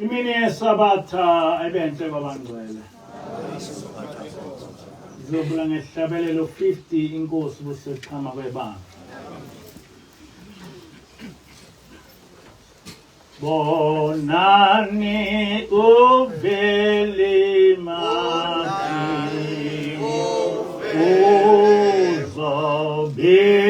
Imini yesabatha ebenhle babangcwele. Zobula ngehlabelelo 50 inkosi buseqhama kwebanga. Bonani uveli mati uzobiza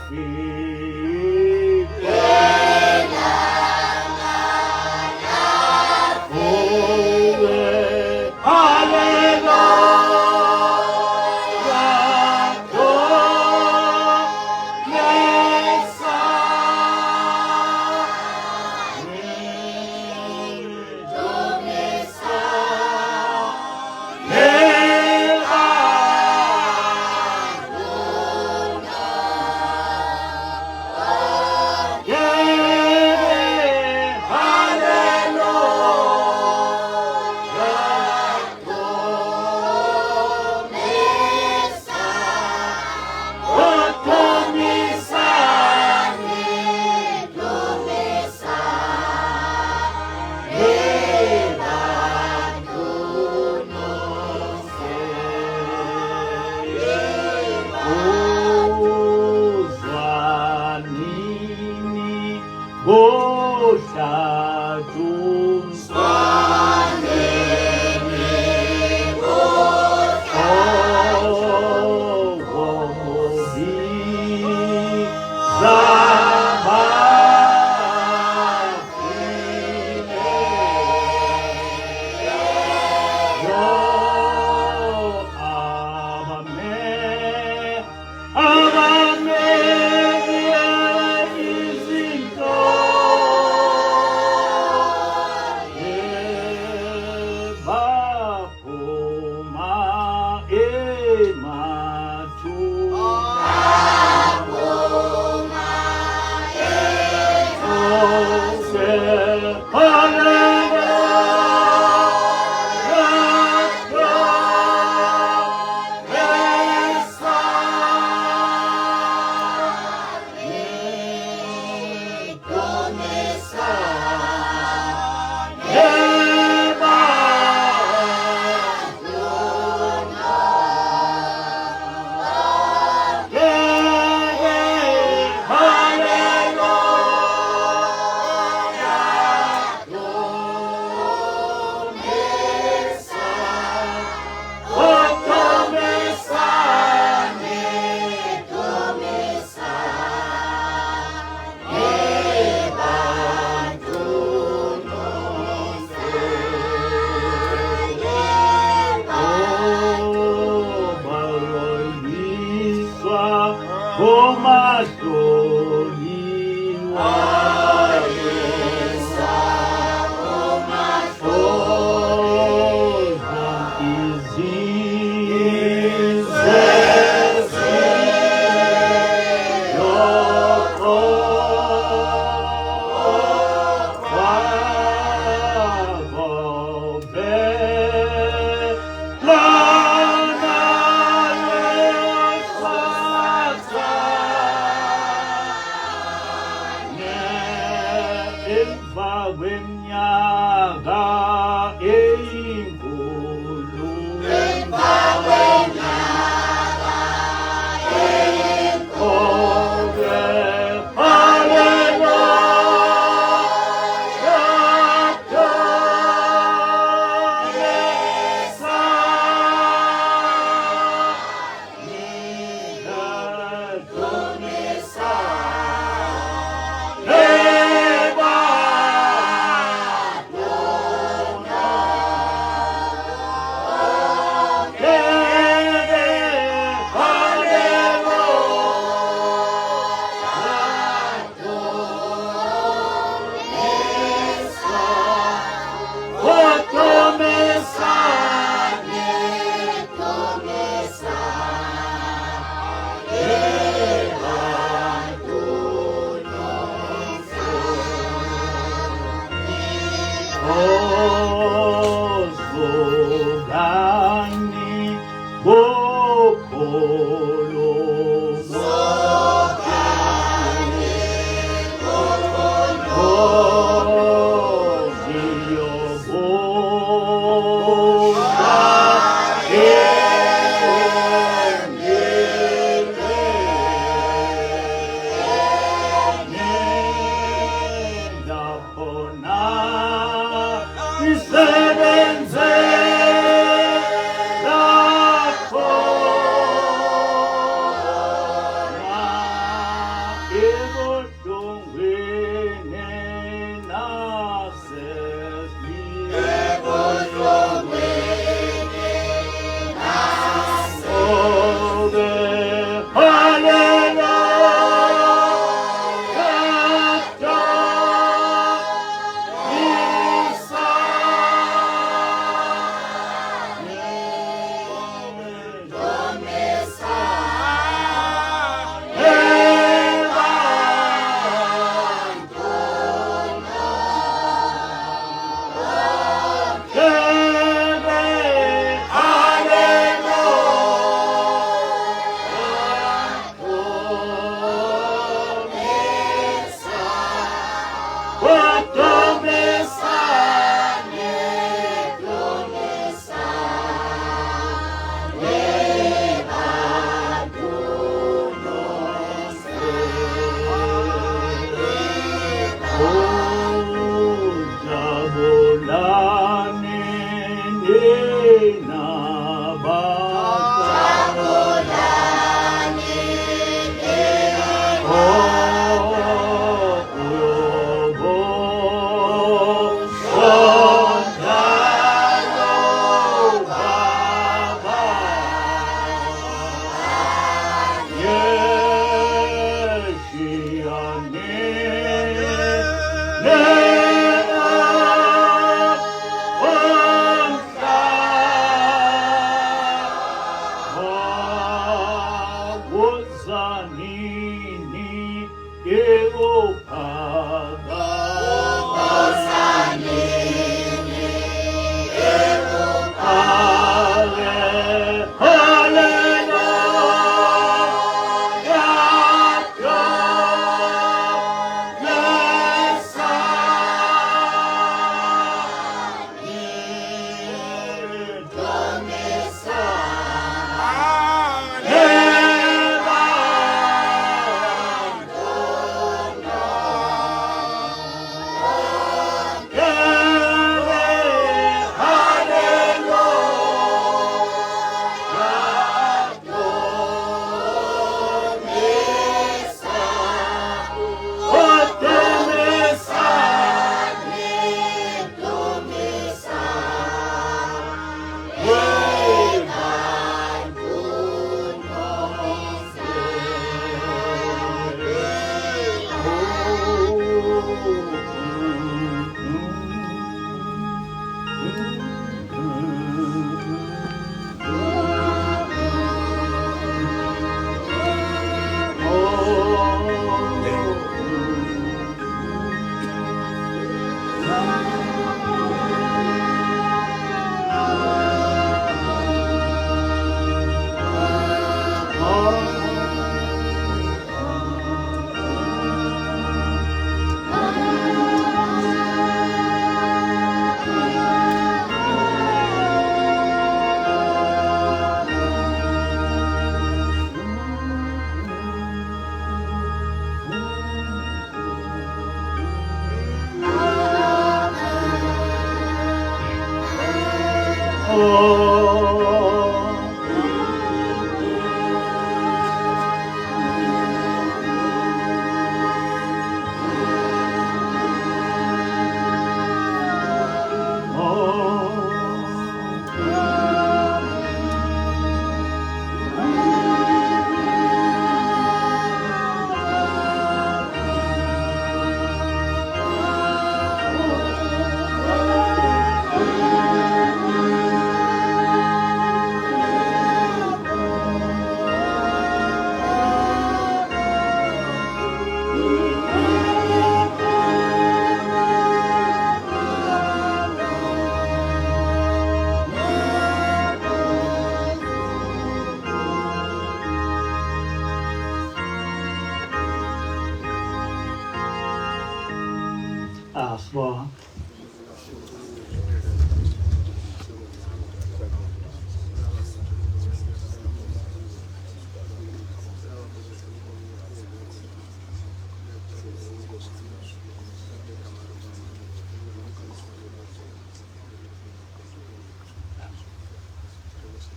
Feel Sibonga.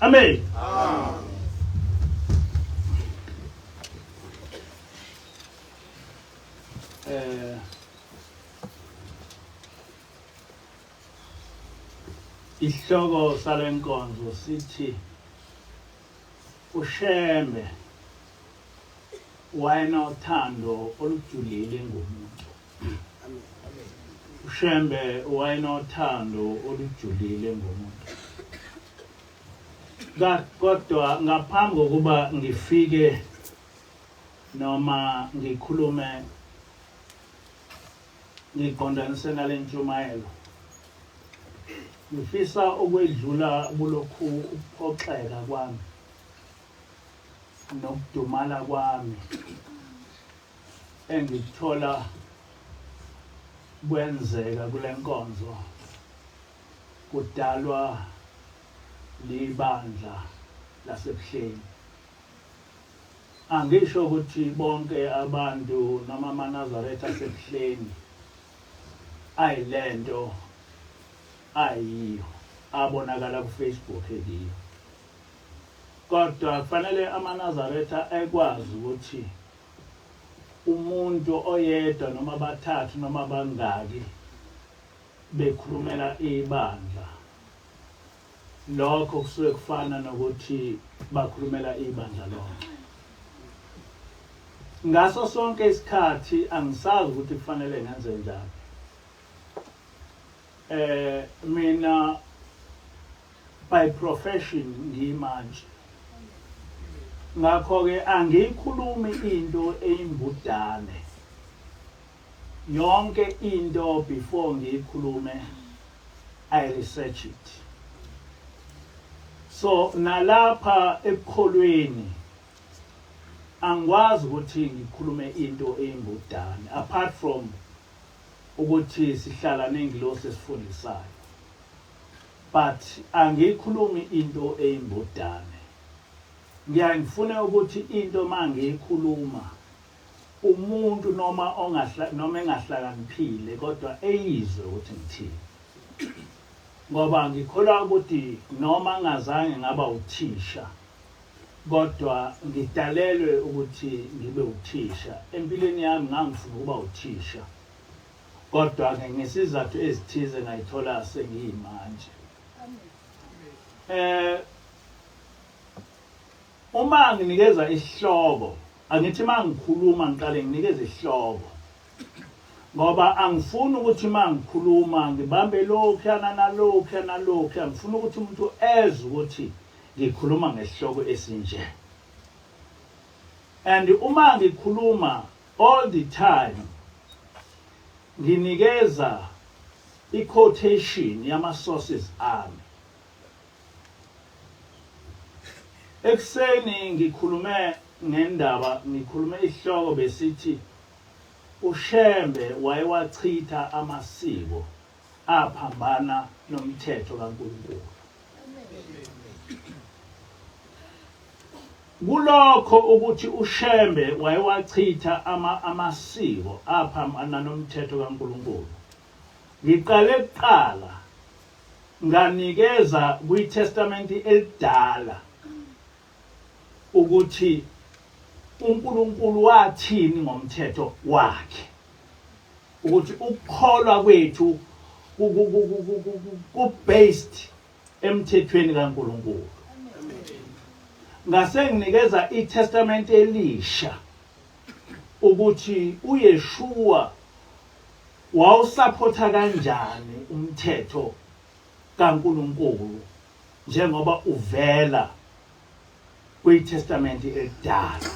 Amen. Isihloko salenkonzo sithi Ushembe Wayenothando olujulile ngomuntu. Ushembe Wayenothando olujulile ngomuntu. Kodwa ngaphambi kokuba ngifike noma ngikhulume ngiqondanise nalentshumayelo, ngifisa ukwedlula kulokhu ukuphoxeka kwami nokudumala kwami engithola kwenzeka kule nkonzo kudalwa libandla lasebuhleni. Angisho ukuthi bonke abantu noma amaNazaretha asebuhleni ayilento ayiyo abonakala kuFacebook eliyo, kodwa kufanele amaNazaretha ekwazi ukuthi umuntu oyedwa noma bathathu noma bangaki bekhulumela ibandla, lokho kusuke kufana nokuthi bakhulumela ibandla lonke. Ngaso sonke isikhathi angisazi ukuthi kufanele ngenze njani. Mina by profession ngiyimanje, ngakho-ke angiyikhulumi into eyimbudane. Yonke into before ngiyikhulume I research it. So nalapha ekukholweni angikwazi ukuthi ngikhulume into eyimbudane apart from ukuthi sihlala nengilosi esifundisayo, but angiyikhulumi into eyimbudane. Ngiyangifuna ukuthi into mangiyikhuluma umuntu noma engahlakaniphile kodwa eyizwe ukuthi ngithini, ngoba ngikholwa ukuthi noma ngazange ngaba uthisha kodwa ngidalelwe ukuthi ngibe uthisha. Empilweni yami ngangifuna ukuba uthisha, kodwa ngesizathu ezithize ngayithola sengiyimanje. Uma nginikeza isihloko, angithi mangikhuluma ngiqale nginikeze isihloko, ngoba angifuni ukuthi mangikhuluma ngibambe lokhuyana nalokhuyana nalokhuyana. Ngifuna ukuthi umuntu ezwe ukuthi ngikhuluma ngesihloko esinje. And uma ngikhuluma all the time nginikeza i-quotation yama-sources ami. Ekuseni ngikhulume isihloko besithi Ushembe wayewachitha amasiko aphambana nomthetho kaNkulunkulu. Kulokho ukuthi Ushembe wayewachitha amasiko aphambana nomthetho kaNkulunkulu, ngiqale kuqala nganikeza kwiTestament elidala ukuthi uNkulunkulu wathini ngomthetho wakhe, ukuthi ukukholwa kwethu ku-based emthethweni kaNkulunkulu. Ngase nginikeza iTestament elisha ukuthi uYeshua wawusupport kanjani umthetho kaNkulunkulu njengoba uvela kwiTestament elidala.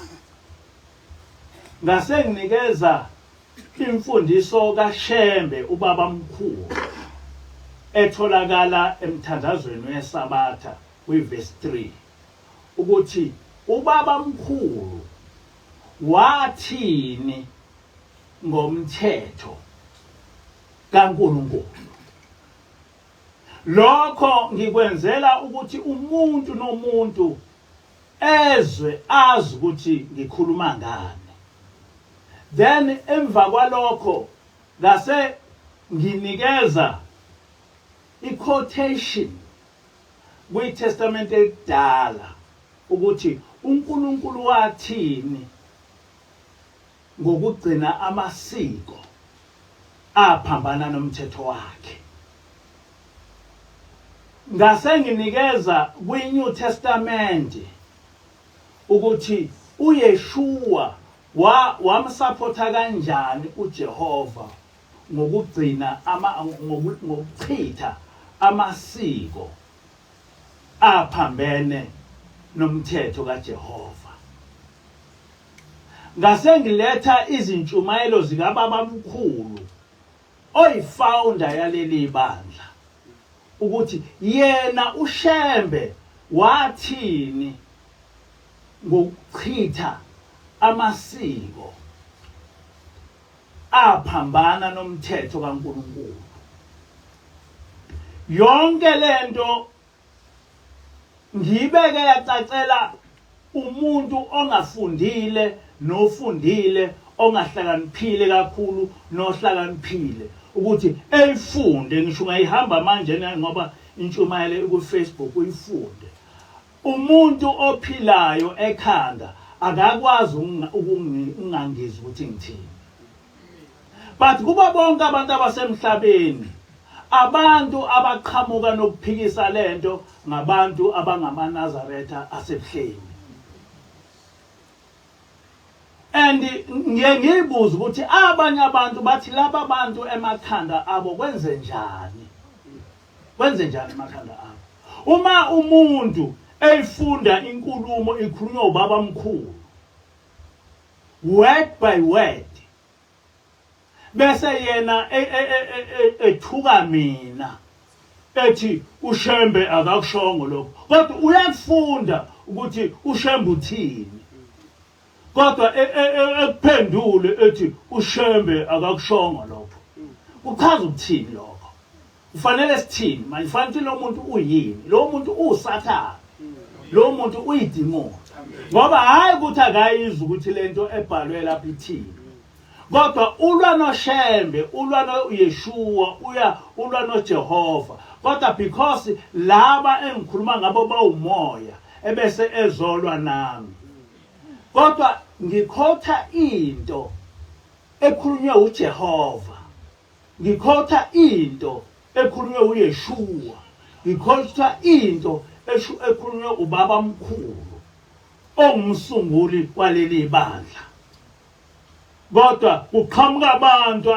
Ngase nginikeza imfundiso kaShembe ubaba mkhulu etholakala emthandazweni weSabatha kwiverse 3 ukuthi ubaba mkhulu wathini ngomthetho kaNkulunkulu. Lokho ngikwenzela ukuthi umuntu nomuntu ezwe azi ukuthi ngikhuluma ngani. Then emva kwalokho ngase nginikeza i-quotation kwiTestament elidala ukuthi uNkulunkulu wathini ngokugcina amasiko aphambana nomthetho wakhe. Ngase nginikeza kwiNew Testament ukuthi uYeshua wamsupporta kanjani uJehova ngokugcina ngokuchitha amasiko aphambene nomthetho kaJehova. Ngase ngiletha izintshumayelo zikababa mkhulu oyifounder yaleli bandla ukuthi yena Ushembe wathini ngokuchitha amasiko aphambana nomthetho kaNkulunkulu. Yonke lento ngibeke yacacela umuntu ongafundile nofundile, ongahlakaniphile kakhulu nohlakaniphile, ukuthi eyifunde. Ngisho ngayihamba manje ngoba intshumayelo kuFacebook uyifunde. Umuntu ophilayo ekhanda akakwazi ungangizwa ukuthi ngithini. But kuba bonke abantu abasemhlabeni, abantu abaqhamuka nokuphikisa lento ngabantu abangamaNazaretha asebuhleni. And ngiyibuza ukuthi abanye abantu bathi laba bantu emakhanda abo kwenze njani? Kwenze njani emakhanda abo? Uma umuntu eyifunda inkulumo ikhulunywa ubaba mkhulu word by word, bese yena ethuka mina ethi Ushembe akakushongo lokho, kodwa uyakufunda ukuthi Ushembe uthini, kodwa ekuphendule ethi Ushembe akakushongo lokho. Uchaza ukuthini lokho? Ufanele sithini? Manje fanele lo muntu uyini? Lo muntu uSathane, lo muntu uyidimoni. Ngoba hayi ukuthi akayizwa ukuthi lento ebhalwe lapha ithini, kodwa ulwa noShembe, ulwa noYeshua, ulwa noJehova. Kodwa because laba engikhuluma ngabo bawumoya ebese ezolwa nami, kodwa ngikhotha into ekhulunywe uJehova, ngikhotha into ekhulunywe uYeshua, ngikhotha into ekhulunywe ubaba mkhulu ongumsunguli waleli bandla. Kodwa kuqhamuka abantu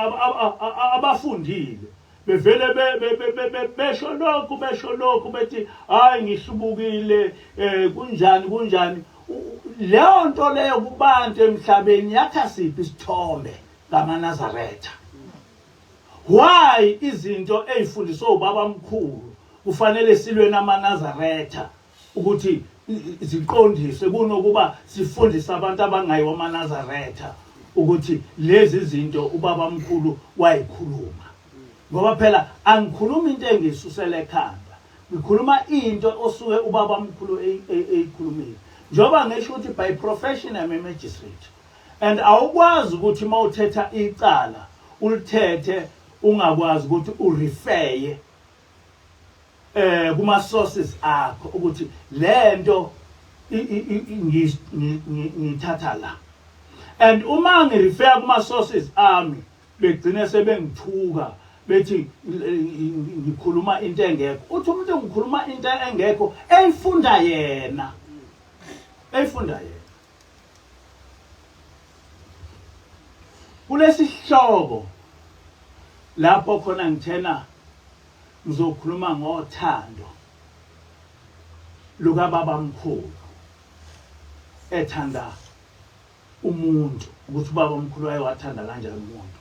abafundile bevele besho lokhu bethi hayi ngihlubukile kunjani. leyo nto leyo kubantu emhlabeni yakha siphi isithombe ngamaNazaretha. Why izinto ezifundiswa ubabamkhulu kufanele silwe namaNazaretha ukuthi ziqondiswe kunokuba sifundise abantu abangayiwa amaNazaretha ukuthi lezi zinto ubabamkhulu wayikhuluma. Ngoba phela angikhuluma into engisusele ekhanda, ngikhuluma into osuke ubabamkhulu eyikhulumile. Njoba ngisho ukuthi by profession I'm a magistrate, and awukwazi ukuthi mawuthetha icala ulithethe ungakwazi ukuthi urefeye kuma sources akho ukuthi lento ngithatha la, and uma ngirefer kuma sources ami begcine sebengithuka bethi ngikhuluma into engekho. Uthi umuntu ngikhuluma into engekho eyifunda yena, kulesi hlobo lapho khona ngithena ngizokhuluma ngothando luka babamkhulu ethanda umuntu, ukuthi babamkhulu wayewathanda kanjani umuntu.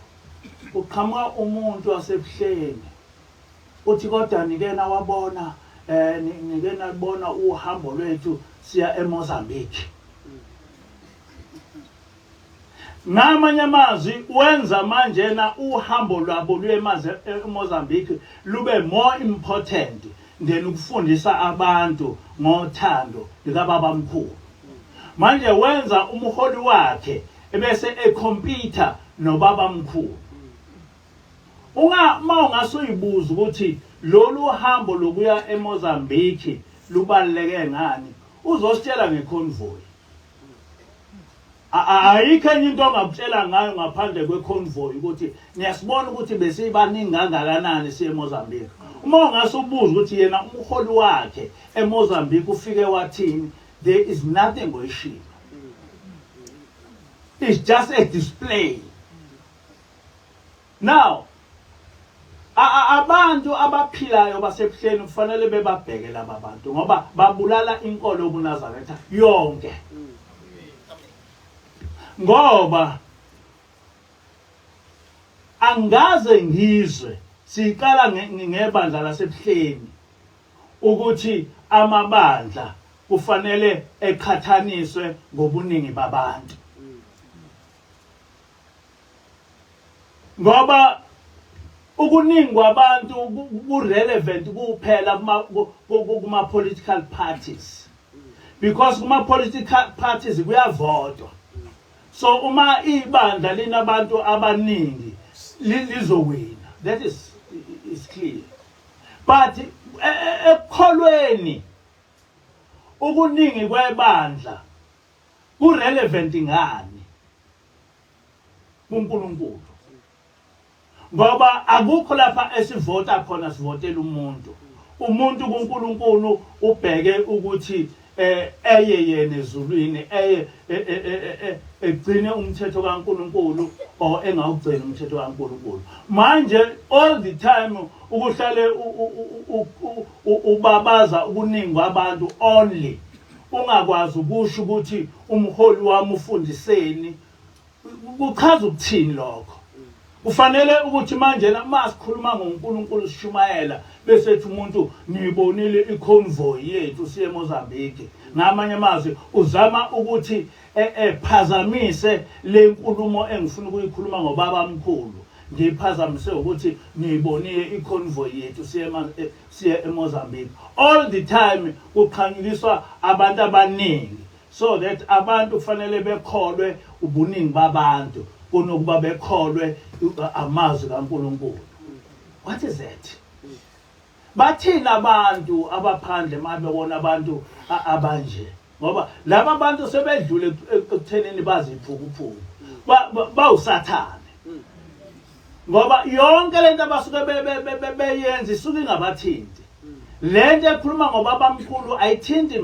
Uqhamuka umuntu wasebuhleni uthi kodwa nikena wabona nikena libona uhambo lwethu siya eMozambique. Ngamanye amazwi wenza manje na uhambo lwabo eMozambique lube more important than ukufundisa abantu ngothando likababamkhulu. Manje wenza umholi wakhe ebese ecompete nobabamkhulu. Ungasuyibuza ukuthi lolu hambo lokuya eMozambique lubaluleke ngani, uzositshela ngeconvoy. Ayikho enye into ongakutshela ngayo ngaphandle kweconvoy ukuthi niyasibona ukuthi besibaningi kangakanani siye eMozambique. Uma ungasubuza ukuthi yena umholi wakhe eMozambique ufike wathini, there is nothing oyishilo. It's just a display. Now abantu abaphilayo basebuhleni kufanele bebabheke laba bantu ngoba babulala inkolo yobuNazaretha yonke. Ngoba angaze ngizwe siqala ngebandla lasebuhleni ukuthi amabandla kufanele eqhathaniswe ngobuningi babantu. Ngoba ukuningi kwabantu ku-relevant kuphela kuma political parties, because kuma political parties kuyavotwa. So uma ibandla linabantu abaningi lizowina, that is clear. But ekholweni ukuningi kwebandla ku-relevant ngani kuNkulunkulu. Ngoba akukho lapha esivota khona sivotela umuntu. Umuntu kuNkulunkulu ubheke ukuthi eye yena ezulwini egcine umthetho kaNkulunkulu or engawugcina umthetho kaNkulunkulu. Manje all the time ukuhlale ubabaza ukuningi kwabantu only, ungakwazi ukusho ukuthi umholi wami ufundiseni, kuchaza ukuthini lokho. Kufanele ukuthi manje masikhuluma ngoNkulunkulu sishumayela bese ethi umuntu niyibonile iconvoy yethu siye eMozambique. Ngamanye amazwi uzama ukuthi phazamise le nkulumo engifuna ukuyikhuluma ngobabamkhulu, ngiphazamise ukuthi niyibonile iconvoy yethu siye eMozambique. All the time kuqhanyuliswa abantu abaningi, so that abantu kufanele bekholwe ubuningi babantu kunokuba bekholwe amazwi kaNkulunkulu. What is that? Bathina abantu abaphandle mabebona abantu abanje, ngoba laba abantu sebedlule ekuthenini baziphukuphuku bawusathane. Ngoba yonke lento abasuke beyenza isuke ingabathinti. Lento ekhuluma ngobabamkhulu ayithinti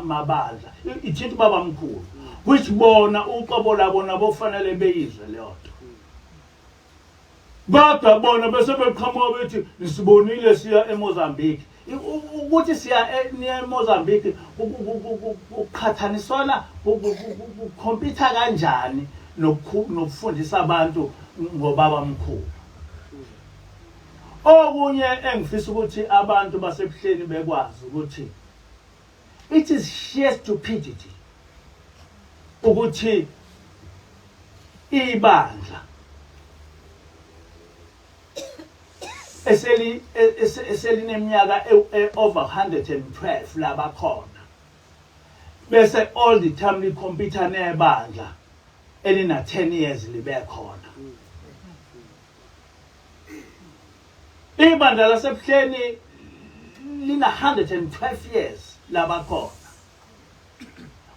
mabandla, ithinta ubabamkhulu, which bona uqobo labo nabo kufanele beyizwe leyo nto. Kodwa bona bese beqhamuka bethi nisibonile siya eMozambique. ukuthi siya eMozambique uqhathanisona ukhompyutha kanjani nokufundisa abantu ngobaba mkhulu. Okunye engifisa ukuthi abantu basebuhleni bekwazi ukuthi it is sheer stupidity ukuthi ibandla eselineminyaka over 112 laba khona bese all the time likhompyutha nebandla elina 10 years libe khona. Ibandla lasebuhleni lina 112 years laba khona.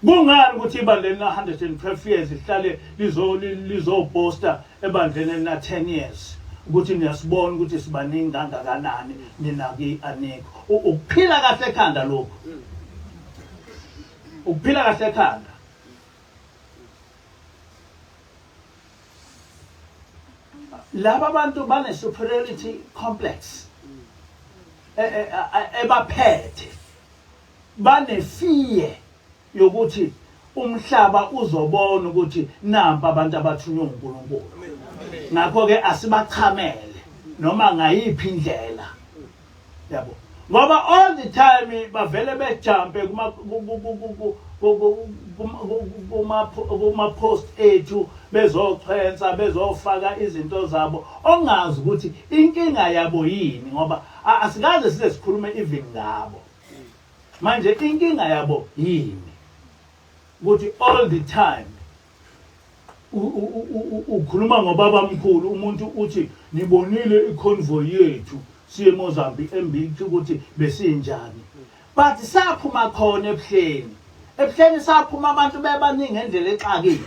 Kungani ukuthi ibandla lina 112 years lihlale lizoposta ebandleni lina 10 years ukuthi niyasibona ukuthi sibaningi kangakanani ninaki anikho. Ukuphila kahle ekhanda lokho. Ukuphila kahle ekhanda. Laba abantu bane superiority complex. Ebaphethe. Bane fear yokuthi umhlaba uzobona ukuthi nampa abantu abathunywa uNkulunkulu. Ngakho ke asibachamele noma ngayiphi indlela. Yabo. Ngoba all the time bavele bejumpe kuma post ethu bezochwenza bezofaka izinto zabo ongazi ukuthi inkinga yabo yini ngoba asikaze size sikhulume even ngabo. Manje inkinga yabo yini ukuthi all the time ukhuluma ngobaba mkhulu umuntu uthi nibonile iconvoy yethu siye eMozambique embiki ukuthi besinjani. But saphuma khona ebuhleni saphuma abantu bebaningi ngendlela exakile.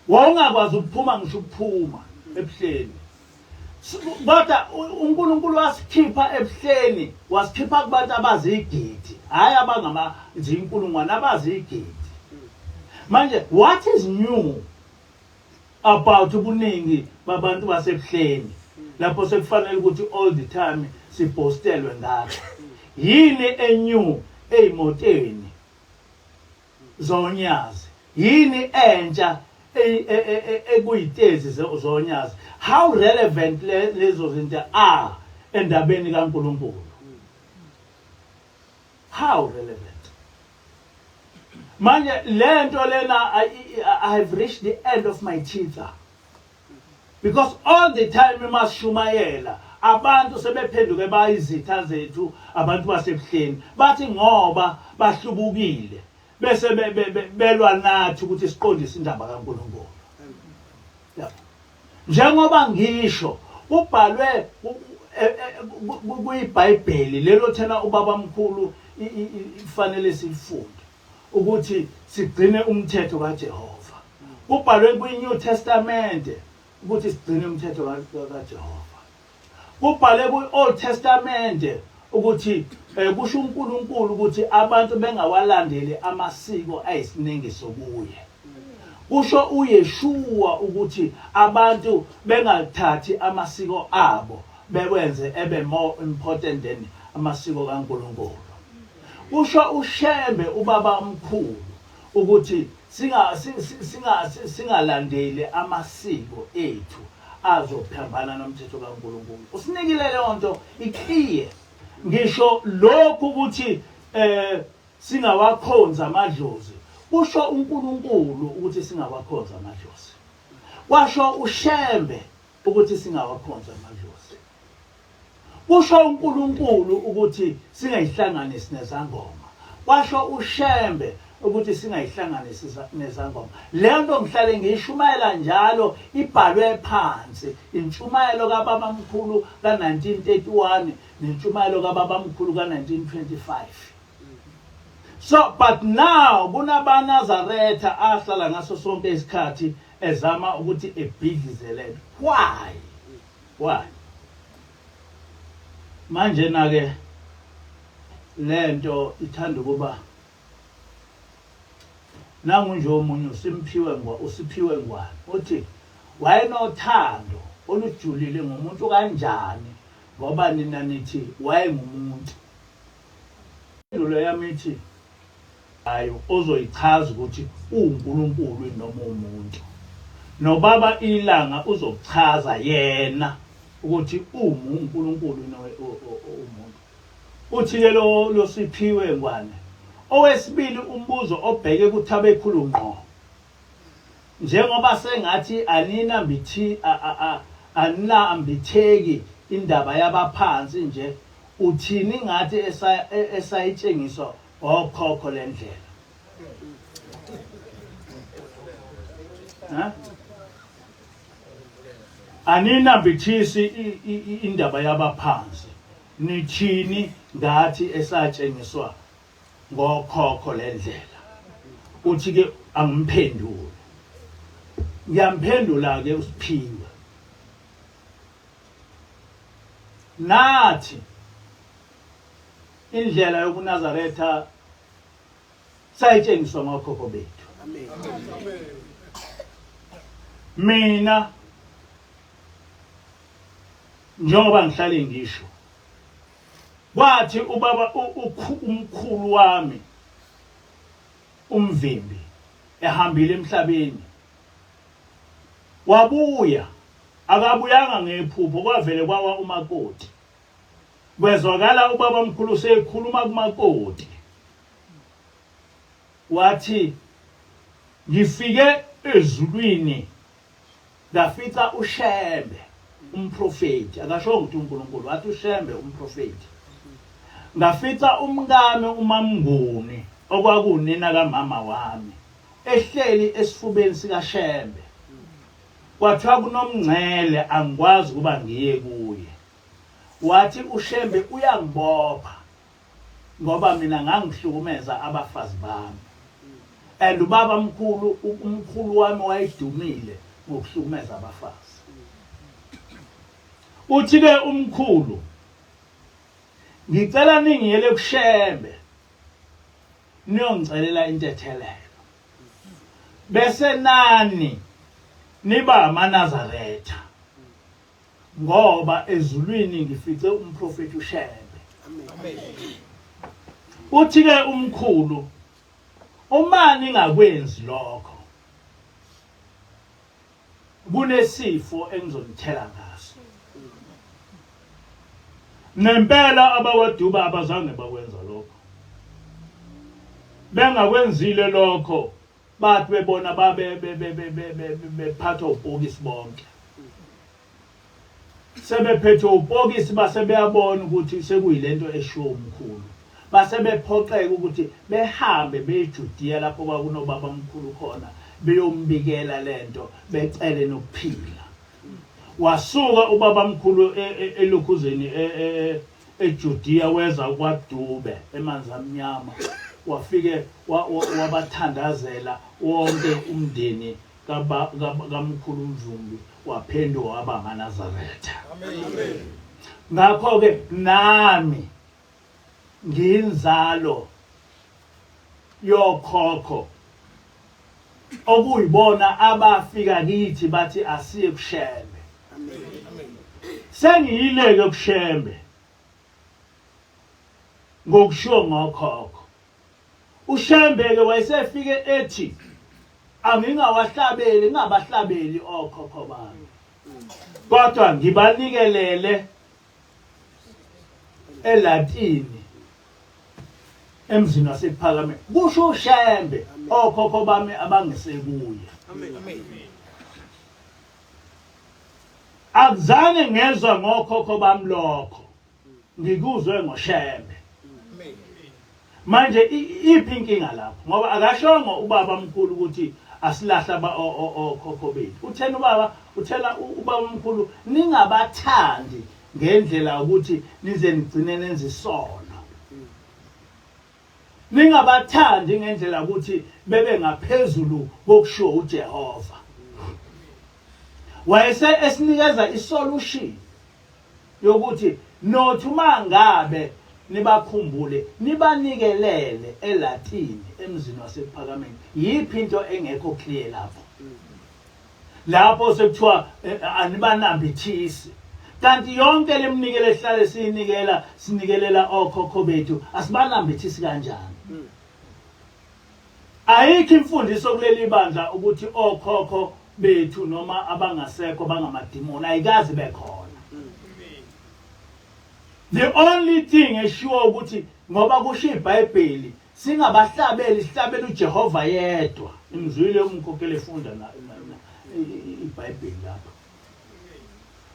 Wawungakwazi ukuphuma ngisho ukuphuma ebuhleni. Kodwa uNkulunkulu wasikhipha ebuhleni wasikhipha kubantu abazigidi hayi abangama izinkulungwane abazigidi. Manje what is new about ubuningi babantu basebuhleni lapho sekufanele ukuthi all the time sipostelwe ngakho? Yini enew ezimotweni zonyazi? Yini entsha ekuyitezi zonyazi? How relevant lezo zinto are endabeni kaNkulunkulu? How relevant? Manje lento lena I have reached the end of my teeth. Because all the time mashumayela abantu sebephenduke bayizitha zethu abantu basebuhleni bathi ngoba bahlubukile bese belwa nathi ukuthi siqondise indaba kaNkulunkulu. Njengoba ngisho ubhalwe kuyiBhayibheli lelo thena ubaba mkhulu ifanele sifunde ukuthi sigcine umthetho kaJehova. Ubhalwe kwiNew Testament ukuthi sigcine umthetho kaJehova. Kubhale kwi-Old Testament ukuthi kusho uNkulunkulu ukuthi abantu bengawalandeli amasiko ayisiningi sokuye. Kusho uYeshua ukuthi abantu bengathathi amasiko abo bewenze ebe more important than amasiko kaNkulunkulu. Kusho Ushembe ubaba mkhulu ukuthi singalandeli amasiko ethu azophambana nomthetho kaNkulunkulu. Usinikile leyo nto ikhiye. Ngisho lokhu ukuthi singawakhonza amadlozi. Kusho uNkulunkulu ukuthi singawakhonza amadlozi. Washo Ushembe ukuthi singawakhonza amadlozi. Kusho uNkulunkulu ukuthi singayihlanganisi nezangoma. Washo Ushembe ukuthi singayihlanganisi nezangoma. Lento ngihlale ngiyishumayela njalo ibhalwe phansi. Intshumayelo kaBaba mkhulu ka1931 nentshumayelo kaBaba mkhulu ka1925. So but now kunabaNazaretha ahlala ngaso sonke isikhathi ezama ukuthi ebhidlizele. Why? Manje na ke lento ithanda kuba nangu nje omunye usiphiwe ngwane uthi wayenothando olujulile ngomuntu kanjani ngoba nina nithi wayengumuntu. Impendulo yami ithi ayo ozoyichaza ukuthi uNkulunkulu noma umuntu. Nobaba ilanga uzochaza yena ukuthi uNkulunkulu umuntu. Uthi ke lo siphiwe ngwane. Owesibili umbuzo obheke kuthabe khulu ngqo. Njengoba sengathi anambitheki indaba yabaphansi nje, uthini ngathi esayitshengiswa okhokho lendlela. Aninambithisi indaba yabaphansi. Nithini ngathi esatshengiswa ngokhokho lendlela. Uthi ke angimphendule. Ngiyamphendula ke uSiphiwe. Nathi indlela yokuNazaretha sayitshengiswa ngokhokho bethu. Amen. Mina njengoba ngihlale ngisho, kwathi ubaba umkhulu wami umvimbi ehambile emhlabeni, wabuya akabuyanga ngephupho, kwavele kwawa umakoti. Kwezwakala ubaba omkhulu sekhuluma kumakoti, wathi ngifike ezulwini ngafica Ushembe umprofeti. Akasho ukuthi uNkulunkulu, wathi Ushembe umprofeti. Ngafica umkami uMamnguni okwakunina kamama wami ehleli esifubeni sikaShembe. Kwathiwa kunomngcele angikwazi kuba ngiye kuye. Wathi uShembe uyangibopha ngoba mina ngangihlukumeza abafazi bami. And ubaba umkhulu wami wayedumile ngokuhlukumeza abafazi. Uthi ke umkhulu, ngicela ningiyele kuShembe niyongicelela intethelelo. Bese nani niba amaNazaretha. Ngoba ezulwini ngifice umprofeti uShembe. Amen. Uthi ke umkhulu, uma ningakwenzi lokho, kunesifo engizonithela ngaso. Nempela abawaduba abazange bakwenza lokho. Bengakwenzile lokho, bathi bebona bephatha ubhokisi bonke. Sebephethe ubhokisi base beyabona ukuthi sekuyilento eshiwo umkhulu. Base bephoqeka ukuthi behambe beJudiya lapho kwakunobaba omkhulu khona, beyombikela lento, becele nokuphila. Wasuka ubaba omkhulu elokhuzeni eJudiya weza kwaDube emanzi amnyama. Wafike wabathandazela wonke umndeni kamkhulu umvumbi, waphendwa waba amaNazaretha. Amen. Ngakho ke nami nginzalo yokhokho okuyibona abafika kithi bathi asiye kuShembe. Amen. Sengiyileke kuShembe ngokushiwo ngokhokho. uShembe ke wayesefike ethi ngingabahlabeli okhokho bami, kodwa ngibanikelele eLatini emzini wasePhakameni. Kusho uShembe okhokho bami abangisekuye. Amen. Akuzange ngezwe ngokhokho bami lokho, ngikuzwe ngoShembe. Manje iphi inkinga lapho? Ngoba akashongo ubaba omkhulu ukuthi asilahla okhokho bethu. Uthena ubaba, uthela ubaba omkhulu ningabathandi ngendlela ukuthi nize nigcine nenze isono. Ningabathandi ngendlela ukuthi bebe ngaphezulu kokusho uJehova. Wayese esinikeza isolution yokuthi nothi mangabe nibakhumbule nibanikelele eLatini emzini wasePhakameni. Yiphi into engekho clear lapho? Lapho sekuthiwa anibanambithisi. kanti yonke lemnikelo ehlale sinikelela okhokho bethu asibanambithisi kanjani. Ayikho imfundiso kuleli bandla ukuthi okhokho bethu noma abangasekho bangamadimoni ayikazi bekhona. The only thing esure ukuthi ngoba kusho iBhayibheli singabahlabeli sihlabela uJehova yedwa. Imizwile umkhokheli efunda iBhayibheli lapha.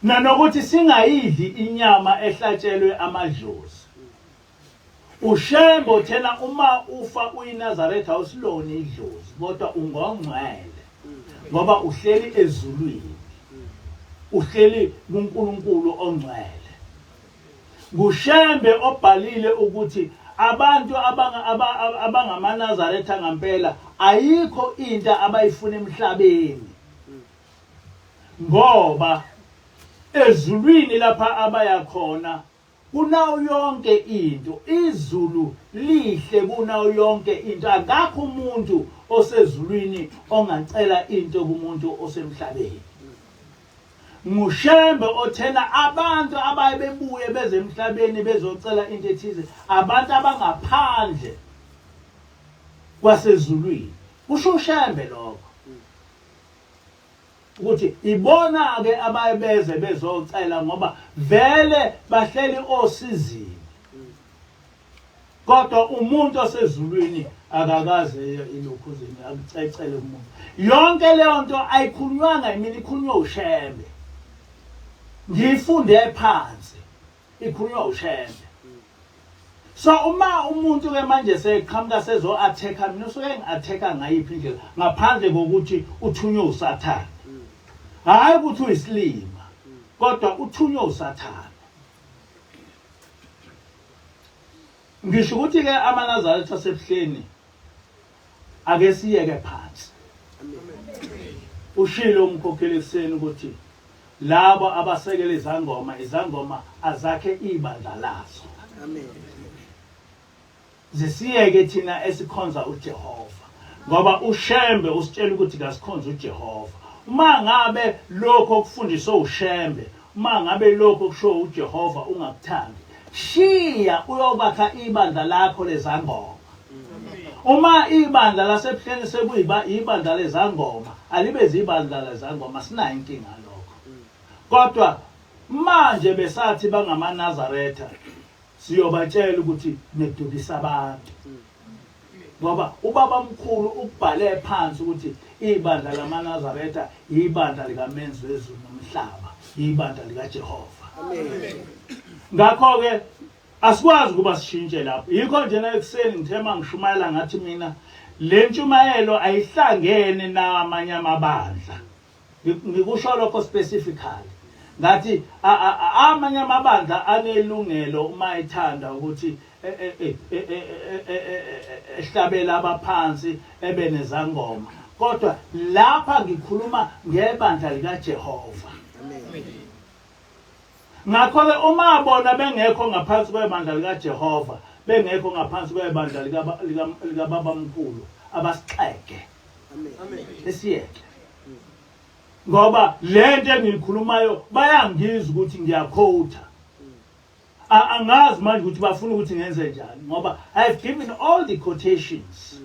Nanokuthi singayidli inyama ehlatshelwe amadlozi. Ushembe thena uma ufa uyiNazaretha awusiloni idlozi kodwa ungongcwele ngoba uhleli ezulwini. Uhleli kuNkulunkulu ongcwele. Ngushembe obhalile ukuthi abantu abangamaNazaretha ngempela ayikho into abayifuna emhlabeni. Ngoba ezulwini lapha abaya khona kunayo yonke into. Izulu lihle kunayo yonke into. Akakho umuntu osezulwini ongacela into kumuntu osemhlabeni. Ngushembe othena abantu abayebebuye beze emhlabeni bezocela into ethize abantu abangaphandle kwasezulwini. Kusho ushembe lokho ukuthi ibona ke abayebeze bezocela ngoba vele bahleli osizini. Kodwa umuntu osezulwini akakaze ilokhuzini akucecele umuntu. Yonke leyo nto ayikhulunywanga yimini, ikhulunywa ushembe. Ngifunde phansi ikhulunywa ushembe. So uma umuntu ke manje seqhamuka sezo attacker mina usuke ngi-attacker ngayiphi indlela ngaphandle kokuthi uthunywe uSathane. Hayi ukuthi uyisilima kodwa uthunywe uSathane. Ngisho ukuthi ke amaNazaretha asebuhleni ake siyeke phansi. Ushilo umkhokheli ekseni ukuthi labo abasekela izangoma azakhe ibandla lazo. Amen. Zisiyeke thina esikhonza uJehova ngoba ushembe usitshela ukuthi kasikhonza uJehova. Uma ngabe lokho okufundiswa ushembe, uma ngabe lokho kusho uJehova ungakuthandi, shiya uyobakha ibandla lakho lezangoma. Uma ibandla lasebuhleni sekuyiba ibandla lezangoma alibe zibandla lezangoma sinayo inkinga lokho. Kodwa manje besathi bangamaNazaretha siyobatshela ukuthi nedukisa abantu. Ngoba ubaba mkhulu ubhale phansi ukuthi ibandla lamaNazaretha ibandla likamenzi wezulu nomhlaba, ibandla likaJehova. Amen. Ngakho ke asikwazi ukuba sishintshe lapho. Yikho nje ekseni ngithema ngishumayela ngathi mina le ntshumayelo ayihlangene namanye amabandla. Ngikusho lokho specifically. Ngathi amanye amabandla anelungelo uma ethanda ukuthi ehlabela abaphansi ebenezangoma. Kodwa lapha ngikhuluma ngebandla likaJehova. Amen. Ngakho ke uma bona bengekho ngaphansi kwebandla likaJehova, bengekho ngaphansi kwebandla likababa mkhulu abasixeke. Amen. Esiyeke. Ngoba lento engikhulumayo bayangizwa ukuthi ngiyakhotha. Angazi manje ukuthi bafuna ukuthi ngenze njani ngoba I've given all the quotations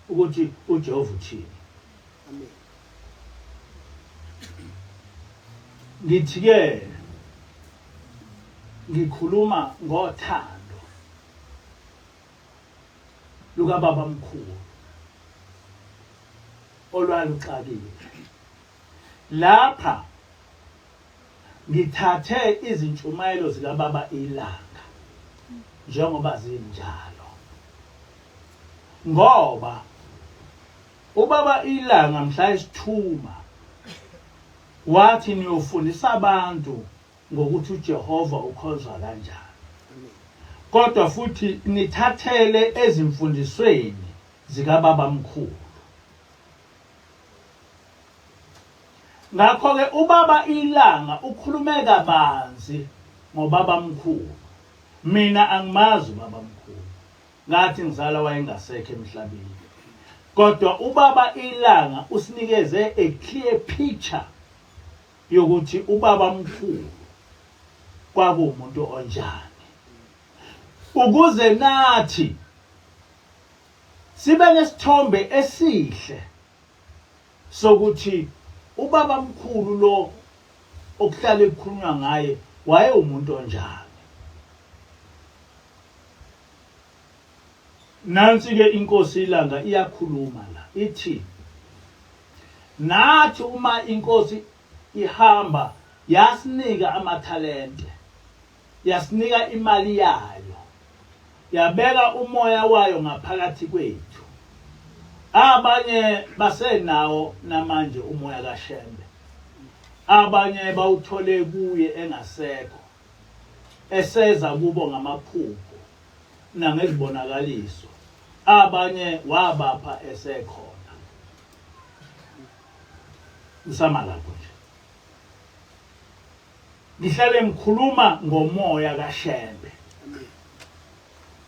ukuthi uJehova uthini. Amen. Ngithi ke ngikhuluma ngothando luka baba mkhulu olwaluxakile. Lapha ngithathe izintshumayelo zika baba ilanga njengoba zinjalo. Ngoba ubaba ilanga mhla isithuma wathi niyofundisa abantu ngokuthi uJehova ukhonzwa kanjani. Kodwa futhi nithathele ezimfundisweni zika baba mkhulu. Ngakho ke ubaba ilanga ukhulume kabanzi ngobaba mkhulu. Mina angimazi ubaba mkhulu. Ngathi ngizala wayengasekho emhlabeni. Kodwa ubaba ilanga usinikeze a clear picture yokuthi ubaba mkhulu kwakuwumuntu onjani, ukuze nathi sibe nesithombe esihle sokuthi ubaba mkhulu lo okuhlala ekukhulunywa ngaye wayewumuntu onjani. Nansi ke inkosi ilanga iyakhuluma la ithi nathi uma inkosi ihamba yasinika amathalente, yasinika imali yayo, yabeka umoya wayo ngaphakathi kwethu. Abanye basenawo namanje umoya kaShembe, abanye bawuthole kuye engasekho, eseza kubo ngamaphupho nangezibonakaliso, abanye wabapha esekhona. Usama lapho nje ngihlale ngikhuluma ngomoya kaShembe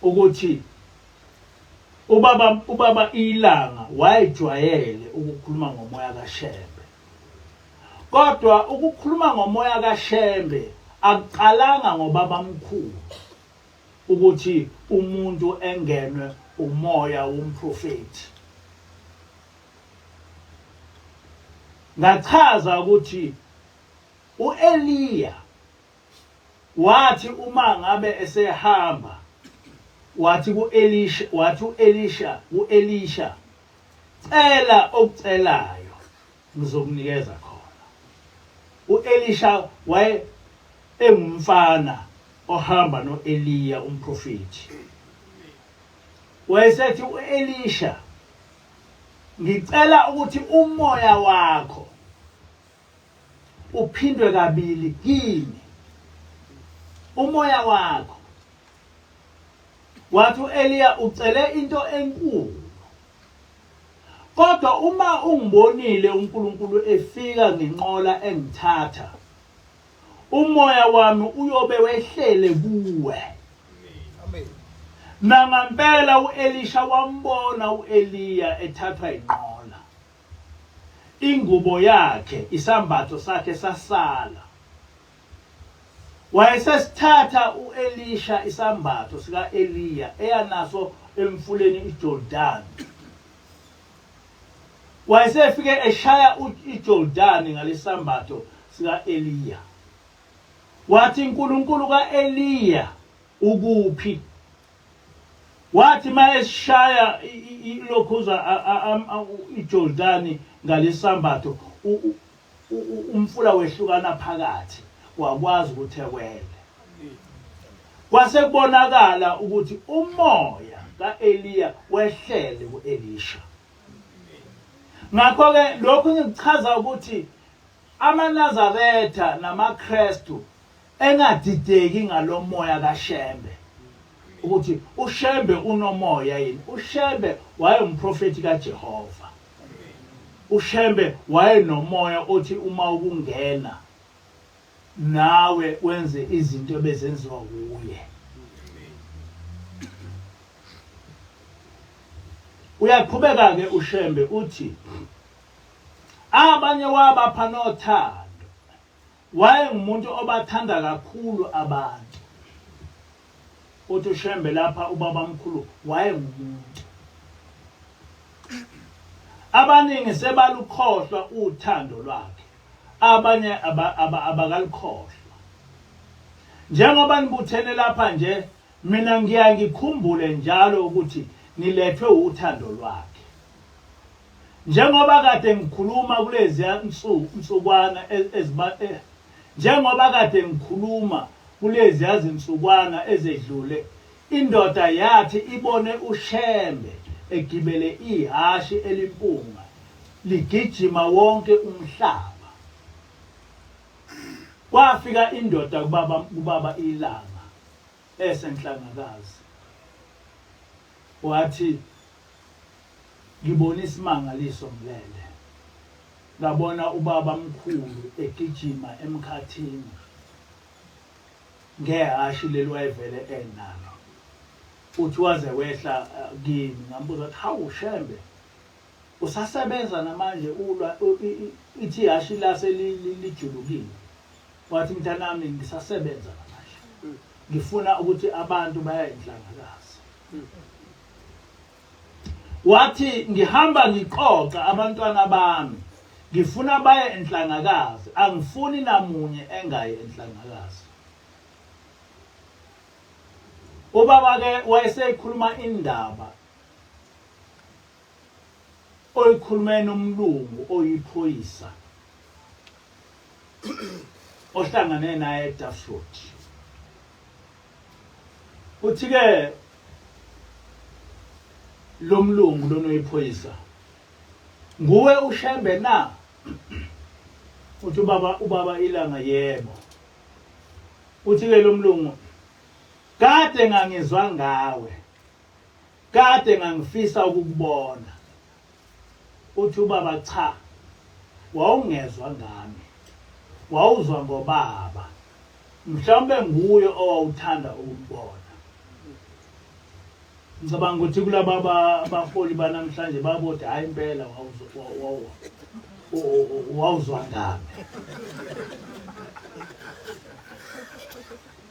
ukuthi ubaba ilanga wayejwayele ukukhuluma ngomoya kaShembe, kodwa ukukhuluma ngomoya kaShembe akuqalanga ngobaba mkhulu ukuthi umuntu engenwe umoya womprofeti. Ngachaza ukuthi uEliya wathi uma ngabe esehamba wathi uElisha cela okucelayo ngizokunikeza khona. uElisha waye engumfana ohamba noEliya umprofeti. Wayesethi uElisha, ngicela ukuthi umoya wakho uphindwe kabili kimi, umoya wakho. Wathi uEliya ucele into enkulu, kodwa uma ungibonile uNkulunkulu efika ngenqola engithatha, umoya wami uyobe wehlele kuwe. Amen. Nangampela uElisha wambona uEliya ethathwa inqola, ingubo yakhe, isambatho sakhe sasala. Wayesesithatha uElisha isambatho sikaEliya eyanaso emfuleni iJordani. Wayesefike eshaya iJordani ngalesambatho sikaEliya. Wathi uNkulunkulu kaEliya ukuphi? Wathi mayeshaya ilokhuza iJordani ngalesambatho umfula wehlukana phakathi, wakwazi ukuthi ekwele. Kwase kubonakala ukuthi umoya kaEliya wehlele kuElisha. Ngakho ke lokhu ngichaza ukuthi amaNazaretha namaKristu engadideki ngalomoya kaShembe, ukuthi uShembe unomoya yini. uShembe wayengumprofeti kaJehova. uShembe wayenomoya othi uma ukungena nawe wenze izinto ebezenziwa kuye. Uyaqhubeka ke uShembe uthi abanye wabapha nothando, wayengumuntu obathanda kakhulu abantu. Uthi uShembe lapha ubaba mkhulu wayengumuntu. Abaningi sebalukhohlwa uthando lwakhe, abanye abakalukhohlwa. Njengoba nibuthene lapha nje, mina ngikhumbule njalo ukuthi nilethwe uthando lwakhe. Njengoba kade ngikhuluma kulezi insukwana njengoba kade ngikhuluma kulezi izinsukwana ezedlule, indoda yathi ibone uShembe egibele ihashi elimpunga ligijima wonke umhlaba. Kwafika indoda kubaba ilanga esenhlangakazi, wathi ngibona isimangaliso mlele. Ngabona ubaba mkhulu egijima emkhathini ngehashi lelwayevele enalo. Uthi waze wehla kimi, ngambuza ukuthi hawu Shembe, usasebenza namanje ulwa ithi ihashi lase lijulukile? Wathi mntanami ngisasebenza namanje. ngifuna ukuthi abantu baye enhlangakalasi. Wathi ngihamba ngiqoqa abantwana bami ngifuna baye enhlangakalasi, angifuni namunye engayi enhlangakalasi. Ubaba ke wayesekhuluma indaba oyikhulume nomlungu oyiphoyisa ohlangane naye eDafoot. Uthi ke lo mlungu lonoyiphoyisa nguwe Ushembe na? Uthi ubaba ilanga yebo. Uthi ke lo mlungu kade ngangizwa ngawe, kade ngangifisa ukukubona. Uthi ubaba cha, wawungezwa ngami, wawuzwa ngobaba, mhlawumbe nguye owawuthanda ukubona. Ngicabanga ukuthi kulaba abaholi banamhlanje babode hayi impela wawuzwa ngami.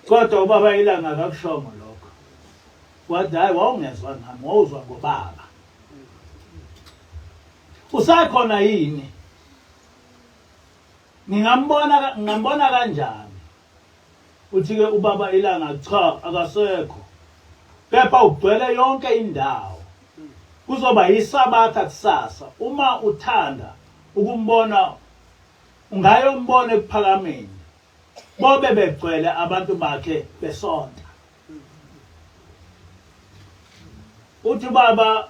Kodwa ubaba ilanga akakushongo lokho. Wathi hayi wawungezwa ngami, wawuzwa ngobaba. Usakhona yini? Ngingambona kanjani? Uthi ke ubaba ilanga cha akasekho. Kepha ugcwele yonke indawo. Kuzoba yisabatha kusasa. Uma uthanda ukumbona ungayombona ephakameni. Bobe begcwele abantu bakhe besonta. Uthi baba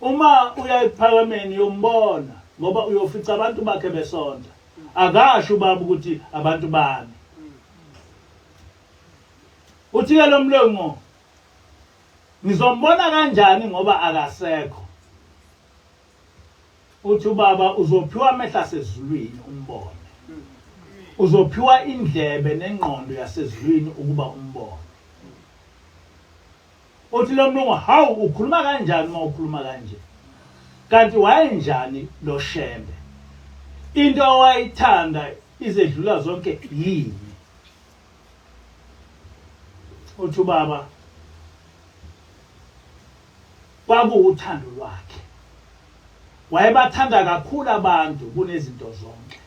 uma uya ephakameni yombona ngoba uyofica abantu bakhe besonta. Akasho baba ukuthi abantu bami. Uthi ke lo mlungu ngizombona kanjani ngoba akasekho. Uthi baba uzophiwa amehla sezulwini umbone. Uzophiwa indlebe nengqondo yasezulwini ukuba umbone. Uthi lo mlungu hawu ukhuluma kanjani uma ukhuluma kanje? Kanti wayenjani lo Shembe? Into owayithanda izedlula zonke yini? Uthi baba kwakuwuthando lwakhe. Wayebathanda kakhulu abantu kunezinto zonke.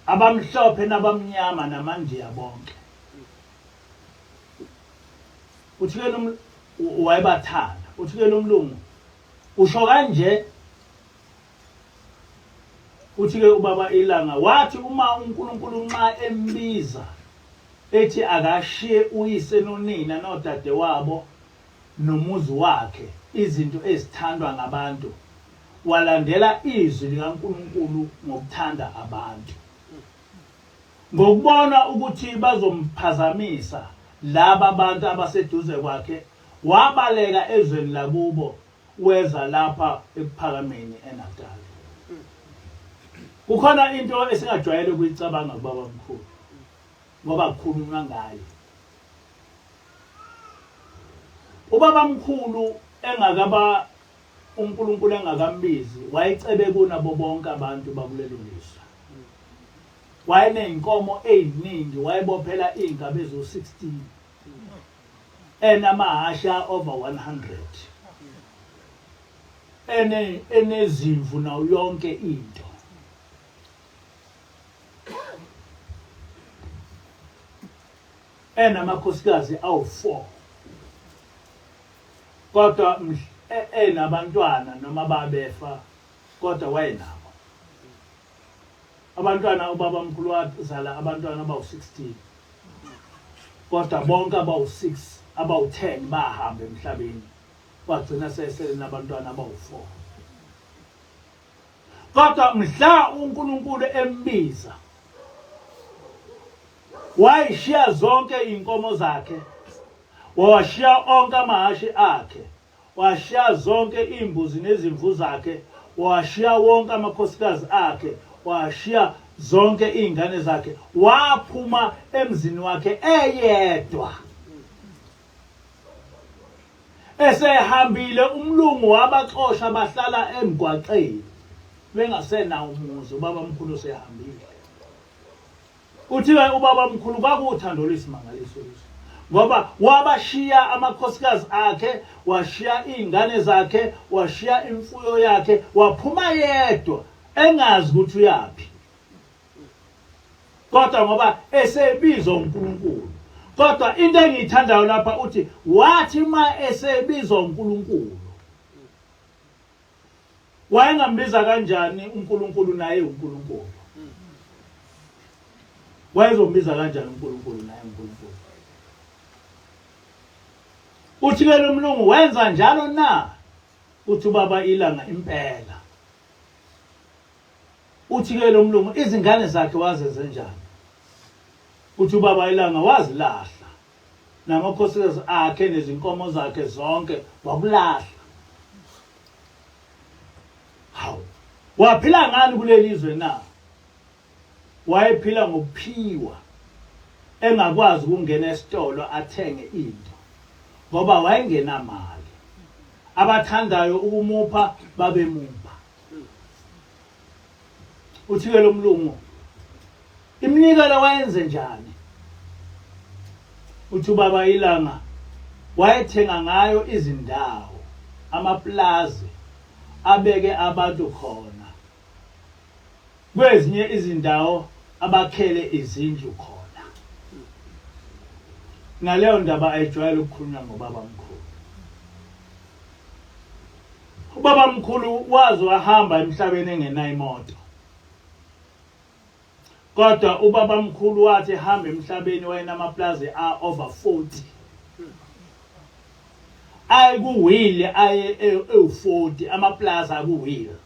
Abamhlophe nabamnyama namandiya bonke. Uthi ke wayebathanda. Uthi ke lo mlungu usho kanje. Uthi ke ubaba ilanga wathi uma uNkulunkulu nxa embiza ethi akashiye uyise nonina nodade wabo nomuzi wakhe izinto ezithandwa ngabantu, walandela izwi likaNkulunkulu ngokuthanda abantu. Ngokubona ukuthi bazomphazamisa laba abantu abaseduze kwakhe, wabaleka ezweni lakubo weza lapha ekuphakameni eNatali. Kukhona into esingajwayele ukuyicabanga kubaba mkhulu ngoba kukhulunywa ngayo. Ubaba mkhulu engakaba uNkulunkulu engakambizi wayecebe kunabo bonke abantu bakulelo lizwe. Wayeneyinkomo eziningi, wayebophela ingaba ezo-16 enamahasha over 100 enezimvu nayo yonke into. Enamakhosikazi awu4 kodwa enabantwana noma babefa kodwa wayenabo. Abantwana ubaba mkhulu wazala abantwana abawu16 kodwa bonke abawu6 abawu10 bahamba emhlabeni. Wagcina sesele nabantwana abawu4. Kodwa mhla uNkulunkulu embiza wayishiya zonke inkomo zakhe, washiya onke amahashi akhe, washiya zonke imbuzi nezimvu zakhe, washiya wonke amakhosikazi akhe, washiya zonke izingane zakhe, waphuma emzini wakhe eyedwa. Esehambile umlungu wabaxosha bahlala emgwaqeni bengasenawo umuzi. Ubaba mkhulu sehambile. Uthi ubaba mkhulu kwakuwuthando lwesimangaliso lesi. ngoba wabashiya amakhosikazi akhe, washiya izingane zakhe, washiya imfuyo yakhe, waphuma yedwa engazi ukuthi uyapi. Kodwa ngoba esebizwa uNkulunkulu. Kodwa into engiyithandayo lapha uthi wathi ma esebizwa uNkulunkulu. Wayengambiza kanjani uNkulunkulu naye uNkulunkulu? Wayezombiza kanjani uNkulunkulu naye uNkulunkulu? Uthi ke lo mlungu wenza njalo na? Uthi ubaba ilanga impela. Uthi ke lo mlungu izingane zakhe wazenze njani? Uthi ubaba ilanga wazilahla. Namakhosikazi akhe nezinkomo zakhe zonke wakulahla. Hawu. Waphila ngani kuleli lizwe na? Wayephila ngokuphiwa. Engakwazi ukungena esitolo athenge into. Ngoba wayengenamali. Abathandayo ukumupha babemupha. Uthi ke lo mlungu iminikelo wayenze njani? Uthi ubaba ilanga wayethenga ngayo izindawo, amaplazi abeke abantu khona. Kwezinye izindawo abakhele izindlu khona. Ngaleyo ndaba ayijwayele ukukhulunywa ngobaba mkhulu. Ubaba mkhulu wazi wahamba emhlabeni engenayo imoto. Kodwa ubaba mkhulu wathi hamba emhlabeni wayenamaplazi over 40. Ayekuwheel aye e40 amaplazi akuwheel.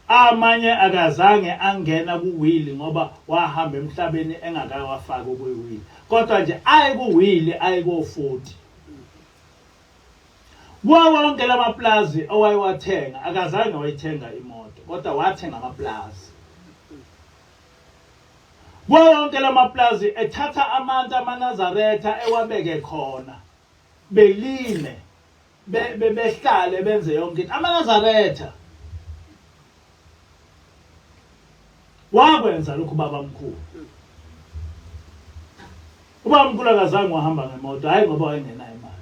Amanye akazange angena kuwheel ngoba wahamba emhlabeni engakawafaka kuwheel. Kodwa nje ayekuwheel ayeko40. Wonke lamaplazi owayewathenga akazange wayithenga imoto kodwa wathenga amaplazi. Wonke lamaplazi ethatha amanzi amaNazaretha ewabeke khona. Belime behlale benze yonke into amaNazaretha. Wakwenza lokhu baba mkhulu. Ubaba mkhulu akazange wahamba ngemoto hayi ngoba wayengenayo imali.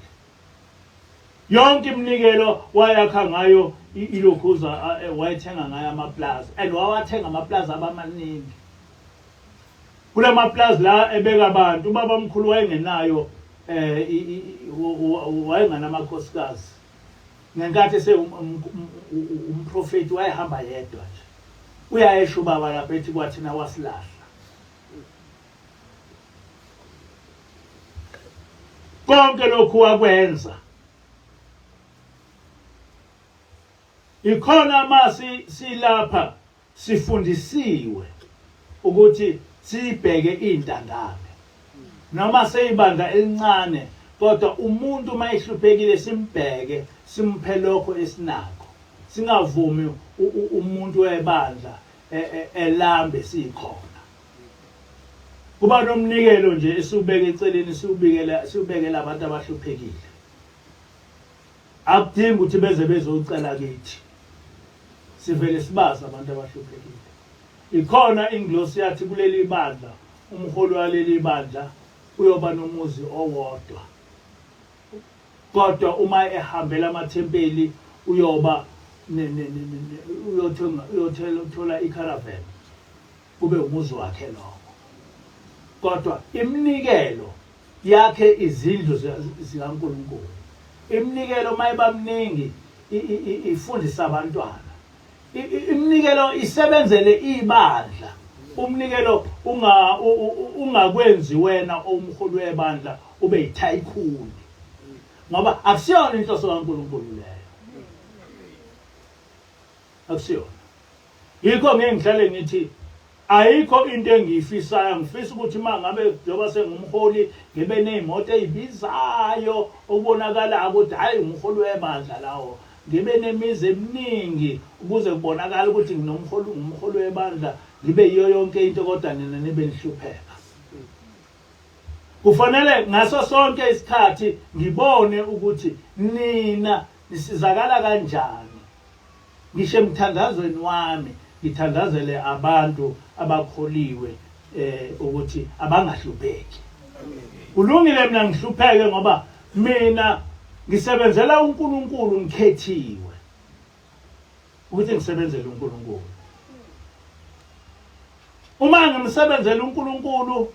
Yonke iminikelo wayakha ngayo ilokhuza wayethenga ngayo amaplazi and wawathenga amaplazi abamaningi. Kule maplazi la ebeka abantu ubaba mkhulu wayengenayo wayenganamakhosikazi. Ngenkathi umprofeti wayehamba yedwa nje. Uyayesho ubaba lapha ethi kwathina wasilahla. Konke lokhu wakwenza. Ikhona masi silapha sifundisiwe ukuthi sibheke intandane. Noma seyibandla elincane kodwa umuntu mayihluphekile simbheke simphe lokho esinakho. Singavumi umuntu webandla elambe sikhona. Kuba nomnikelo nje esubeka eceleni siubekela abantu abahluphekile. Akudingi ukuthi beze bezocela kithi. Sivele sibaza abantu abahluphekile. Ikhona inglosi yathi kuleli bandla umholi waleli bandla uyoba nomuzi owodwa. Kodwa uma ehambela amathempeli uyoba uyothola icaravan kube umuzi wakhe lokho. Kodwa iminikelo yakhe izindlu zikaNkulunkulu. Iminikelo mayibamningi ifundisa abantwana. Iminikelo isebenzele ibandla. Umnikelo ungakwenzi wena umholi webandla ube yitycoon. Ngoba akusiyona inhloso kaNkulunkulu leyo. Akusiyona. Yikho ngeke ngihlale ngithi ayikho into engiyifisayo. Ngifisa ukuthi mangabe njoba sengumholi ngibe nezimoto ezibizayo okubonakala ukuthi hayi umholi webandla lawo. Ngibe nemizi eminingi ukuze kubonakala ukuthi ngumholi webandla ngibe yiyo yonke into kodwa nina nibe nihlupheka. Kufanele ngaso sonke isikhathi ngibone ukuthi nina nisizakala kanjani. Ngisho emthandazweni wami ngithandazele abantu abakholiwe ukuthi abangahlupheki. Kulungile mina ngihlupheke ngoba mina ngisebenzela uNkulunkulu ngikhethiwe ukuthi ngisebenzele uNkulunkulu. Uma ngimsebenzela uNkulunkulu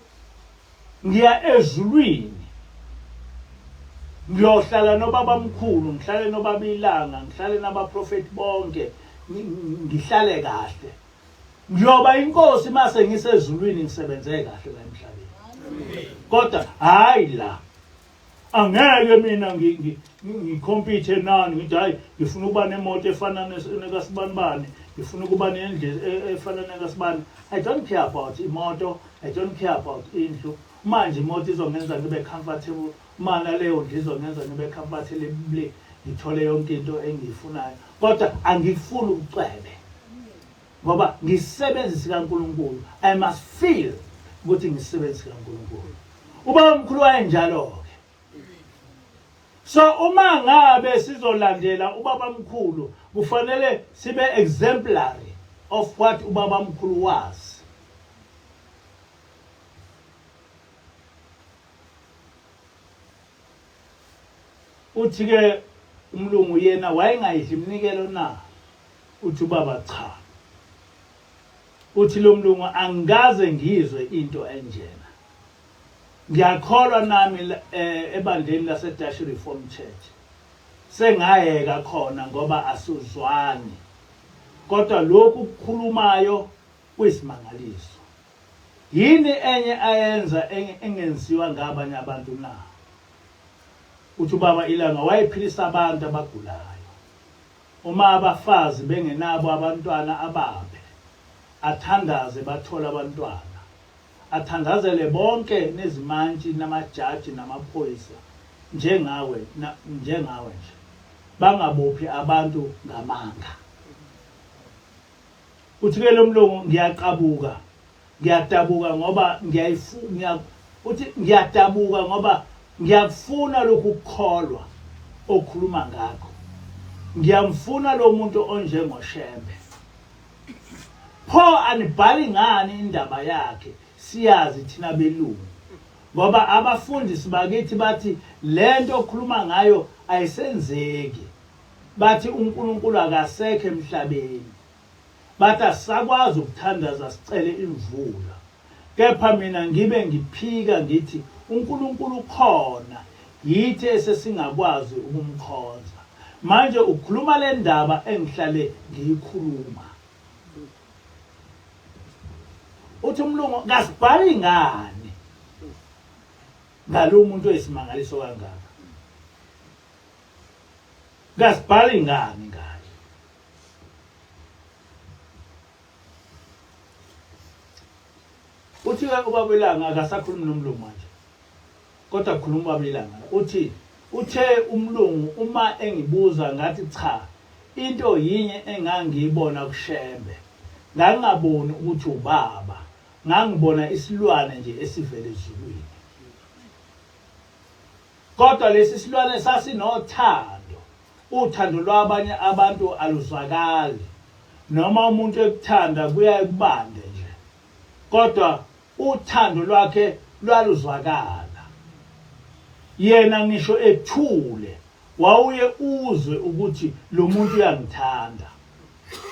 ngiya ezulwini. Ngiyohlala nobabamkhulu, ngihlale nobabilanga, ngihlale nabaprofeti bonke, ngihlale kahle. Ngiyoba inkosi mase ngisezulwini ngisebenze kahle la emhlabeni. Kodwa hayi la. Angeke mina ngikompete nani ngithi hayi ngifuna ukuba nemoto efana nekaSibanibani, ngifuna ukuba nendle efana nekaSibani. I don't care about imoto, I don't care about indlu. Manje imoto izongenza ngibe comfortable, mana leyo ndlu izongenza ngibe comfortable, ngithole yonke into engiyifunayo. Kodwa angifuni ubucwebe. Ngoba ngisebenzisa kaNkulunkulu, I must feel ukuthi ngisebenzisa kaNkulunkulu. Ubaba omkhulu wayenjalo ke. So uma ngabe sizolandela ubaba omkhulu, kufanele sibe exemplary of what ubaba omkhulu was. Uthi ke umlungu yena wayengayidli iminikelo na? Uthi ubaba cha. Uthi lo mlungu angaze ngizwe into enjena. Ngiyakholwa nami ebandleni laseDash Reform Church. Sengayeka khona ngoba asuzwani. Kodwa lokhu kukhulumayo kwisimangaliso. Yini enye ayenza engenziwa ngabanye abantu na? Uthi ubaba ilanga wayephilisa abantu abagulayo. Uma abafazi bengenabo abantwana ababe, athandaze bathola abantwana. Athandazele bonke nezimantshi namajaji namaphoyisa njengawe nje. Bangabophi abantu ngamanga. Uthi ke lo mlungu ngiyadabuka ngoba ngiyadabuka ngoba ngiyafuna lokhu ukukholwa okhuluma ngakho. Ngiyamfuna lo muntu onjengoShembe. Pho anibhali ngani indaba yakhe siyazi thina belungu. Ngoba abafundisi bakithi bathi lento okhuluma ngayo ayisenzeki. Bathi uNkulunkulu akasekho emhlabeni. Bathi asakwazi ukuthandaza sicele imvula. Kepha mina ngibe ngiphika ngithi uNkulunkulu khona, yithi esesingakwazi ukumkhonza. Manje ukhuluma le ndaba engihlale ngiyikhuluma. Uthi umlungu ngasibhali ngani ngalo muntu oyisimangaliso kangaka? Ngasibhali ngani ngaye? Uthi ubaba ilanga akasakhulumi nomlungu manje. Kodwa kukhuluma ubaba ilanga. Uthe umlungu uma engibuza ngathi cha, into yinye engangiyibona kuShembe. Ngangaboni ukuthi ubaba, ngangibona isilwane nje esivele ezulwini. Kodwa lesi silwane sasinothando. Uthando lwabanye abantu aluzwakali. Noma umuntu ekuthanda kuya kubande nje. Kodwa uthando lwakhe lwaluzwakala. Yena ngisho ethule wawuye uzwe ukuthi lo muntu uyangithanda.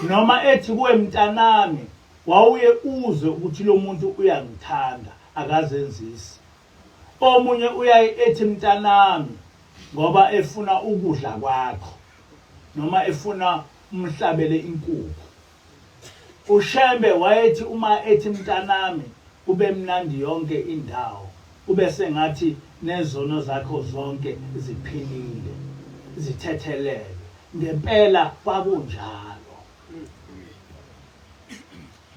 Noma ethi kuwe mntanami wawuye uzwe ukuthi lo muntu uyangithanda akazenzisi. Omunye uyayi ethi mntanami ngoba efuna ukudla kwakho noma efuna umhlabele inkukhu. UShembe wayethi uma ethi mntanami kube mnandi yonke indawo, kube sengathi nezono zakho zonke ziphilile, zithethelele. Ngempela kwakunjalo.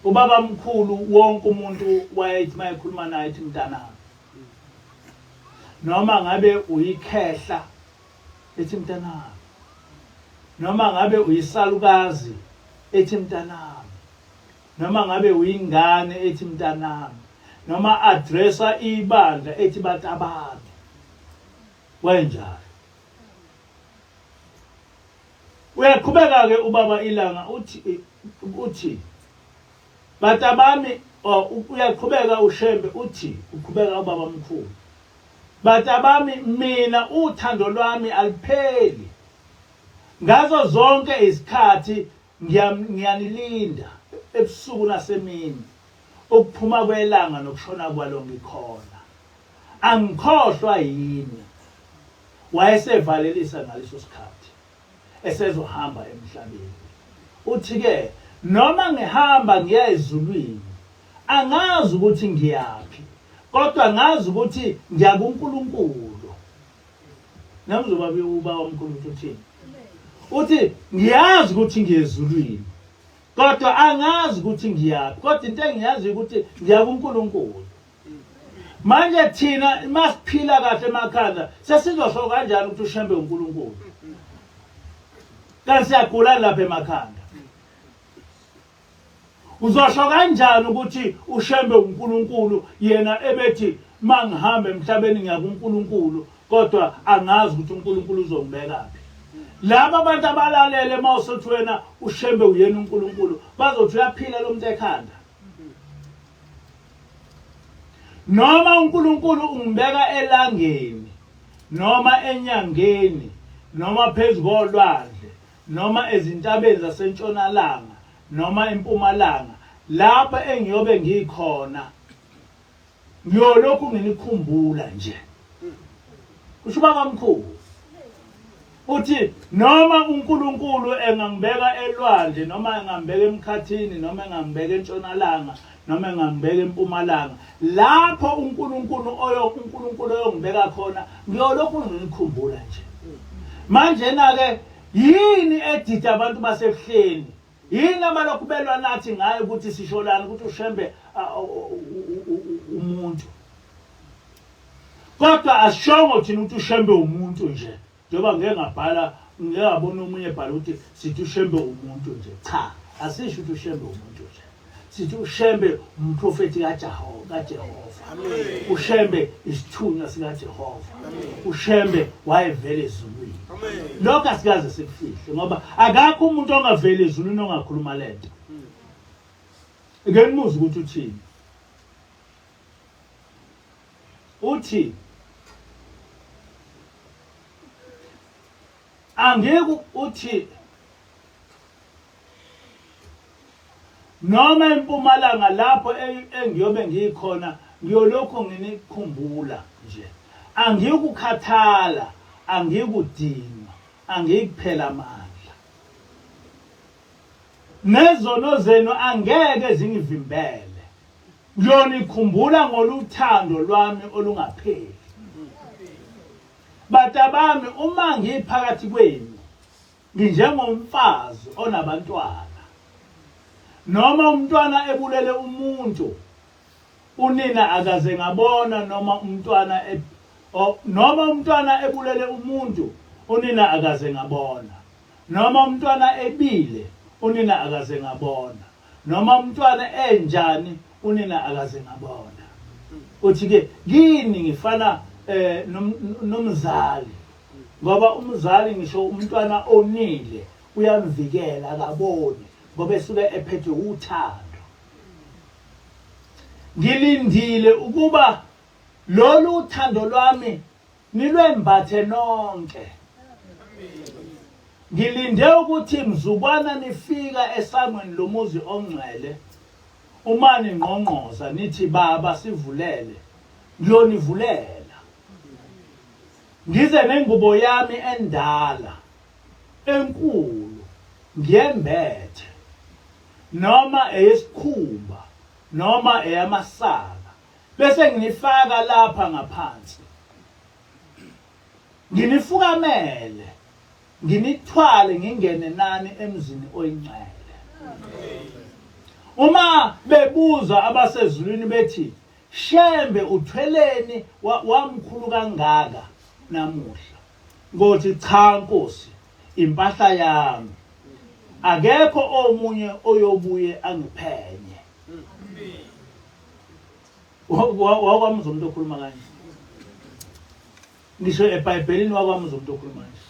Ubaba mkhulu wonke umuntu wayethi mayekhuluma naye ethi mntanami. Noma ngabe uyikhehla ethi mntanami. Noma ngabe uyisalukazi ethi mntanami. Noma ngabe uyingane ethi mntanami. Noma addressa ibandla ethi batabami. Wenjalo. Uyaqhubeka ke ubaba ilanga uthi batabami uyaqhubeka uShembe uthi uqhubeka ubaba mkhulu. Batabami mina uthando lwami alipheli. Ngazo zonke isikhathi ngiyanilinda ebusuku nasemini. Ukuphuma kwelanga nokushona kwalo ngikhona. Angikhohlwa yini. Wayesevalelisa ngaleso sikhathi. Esezohamba emhlabeni. Uthi ke noma ngihamba ngiya ezulwini angazi ukuthi ngiyaphi. Kodwa ngazi ukuthi ngiya kuNkulunkulu. Namzoba uba womkhulu uthini? Uthi ngiyazi ukuthi ngiyezulwini. Kodwa angazi ukuthi ngiyaphi. Kodwa into engiyazi ukuthi ngiya kuNkulunkulu. Manje thina masiphila kahle emakhanda sesizosho kanjani ukuthi Ushembe uNkulunkulu? Kanti siyagula lapha emakhanda. Uzosho kanjani ukuthi Ushembe uNkulunkulu yena ebethi mangihamba emhlabeni ngiya kuNkulunkulu kodwa angazi ukuthi uNkulunkulu uzongibekaphi? Laba abantu abalalele mawusothi wena Ushembe uyena uNkulunkulu bazothi uyaphila lo muntu ekhanda. Noma uNkulunkulu ungibeka elangeni noma enyangeni noma phezulu kolwandle noma ezintabeni zasentshonalanga noma empumalanga lapha engiyobe ngikhona ngiyolokhu nginikhumbula nje. Kusho bakamkhulu uthi noma uNkulunkulu engangibeka elwandle noma engangibeka emkhathini noma engangibeka entshonalanga noma engangibeka empumalanga lapho uNkulunkulu oyongibeka khona ngiyolokhu nginikhumbula nje. Manje na ke yini edida abantu basebuhleni? Yini abalokhu belwa nathi ngayo ukuthi sisholana ukuthi Ushembe umuntu? Kodwa asishongo thina ukuthi Ushembe umuntu nje. Njengoba ngeke ngabhala ngeke ngabona omunye ebhala ukuthi sithi Ushembe umuntu nje. Cha, asisho ukuthi Ushembe umuntu nje. Sithi Ushembe umprofeti kaJehova. Amen. Ushembe isithunywa sika Jehova. Amen. Ushembe wayevela ezulwini. Amen. Lokho asikaze sikufihle ngoba akakho umuntu ongavela ezulwini ongakhuluma lento. Ngeke nimuze ukuthi uthini. Uthi angeke uthi noma empumalanga lapho engiyobe ngikhona ngiyolokho nginikhumbula nje. Angikukhathala, angikudinga, angikuphela amandla. Nezono zenu angeke zingivimbele. Ngiyonikhumbula ngoluthando lwami olungapheli. Batabami uma ngiphakathi kwenu nginjengomfazi onabantwana. Noma umntwana ebulele umuntu unina akaze ngabona noma umntwana ebulele umuntu unina akaze ngabona. Noma umntwana ebile unina akaze ngabona. Noma umntwana enjani unina akaze ngabona. Uthi ke kini ngifana nomzali ngoba umzali ngisho umntwana onile uyamvikela akaboni ngoba esuke ephethwe uthando. Ngilindile ukuba lolu uthando lwami nilwembathe nonke. Ngilinde ukuthi mzukwana nifika esangweni lomuzi ongcwele uma ningqongqoza nithi baba sivulele ngiyonivulela. Ngize nengubo yami endala enkulu ngiyembethe noma eyesikhumba noma eyamasaka bese nginifaka lapha ngaphansi. Nginifukamele nginithwale ngingene nani emzini oyingcwele. Uma bebuza abasezulwini bethi Shembe uthweleni wamkhulu kangaka namuhla, ngothi cha Nkosi impahla yami akekho omunye oyobuye angiphenye. Wakwamuzwa umuntu okhuluma kanje. Ngisho eBhayibhelini wakwamuzwa umuntu okhuluma kanje.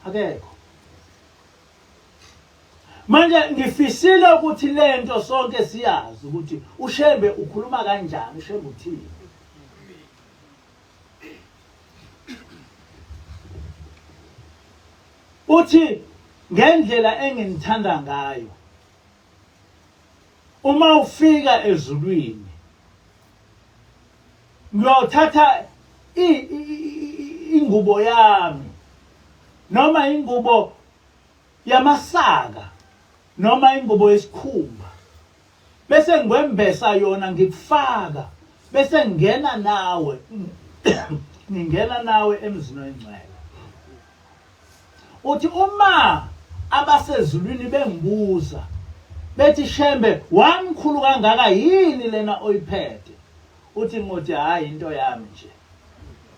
Akekho. Manje ngifisile ukuthi lento sonke siyazi ukuthi Ushembe ukhuluma kanjani, Ushembe uthini. uthi ngendlela enginithanda ngayo uma ufika ezulwini ngiyothatha ingubo yami noma ingubo yamasaka noma ingubo yesikhumba bese ngwembesa yona ngikufaka bese ngingena nawe ngingena nawe emzini wengcwele uthi uma abasezulwini bengibuza bethi Shembe wamkhulu kangaka yini lena oyiphethe uthi ngothi hayi into yami nje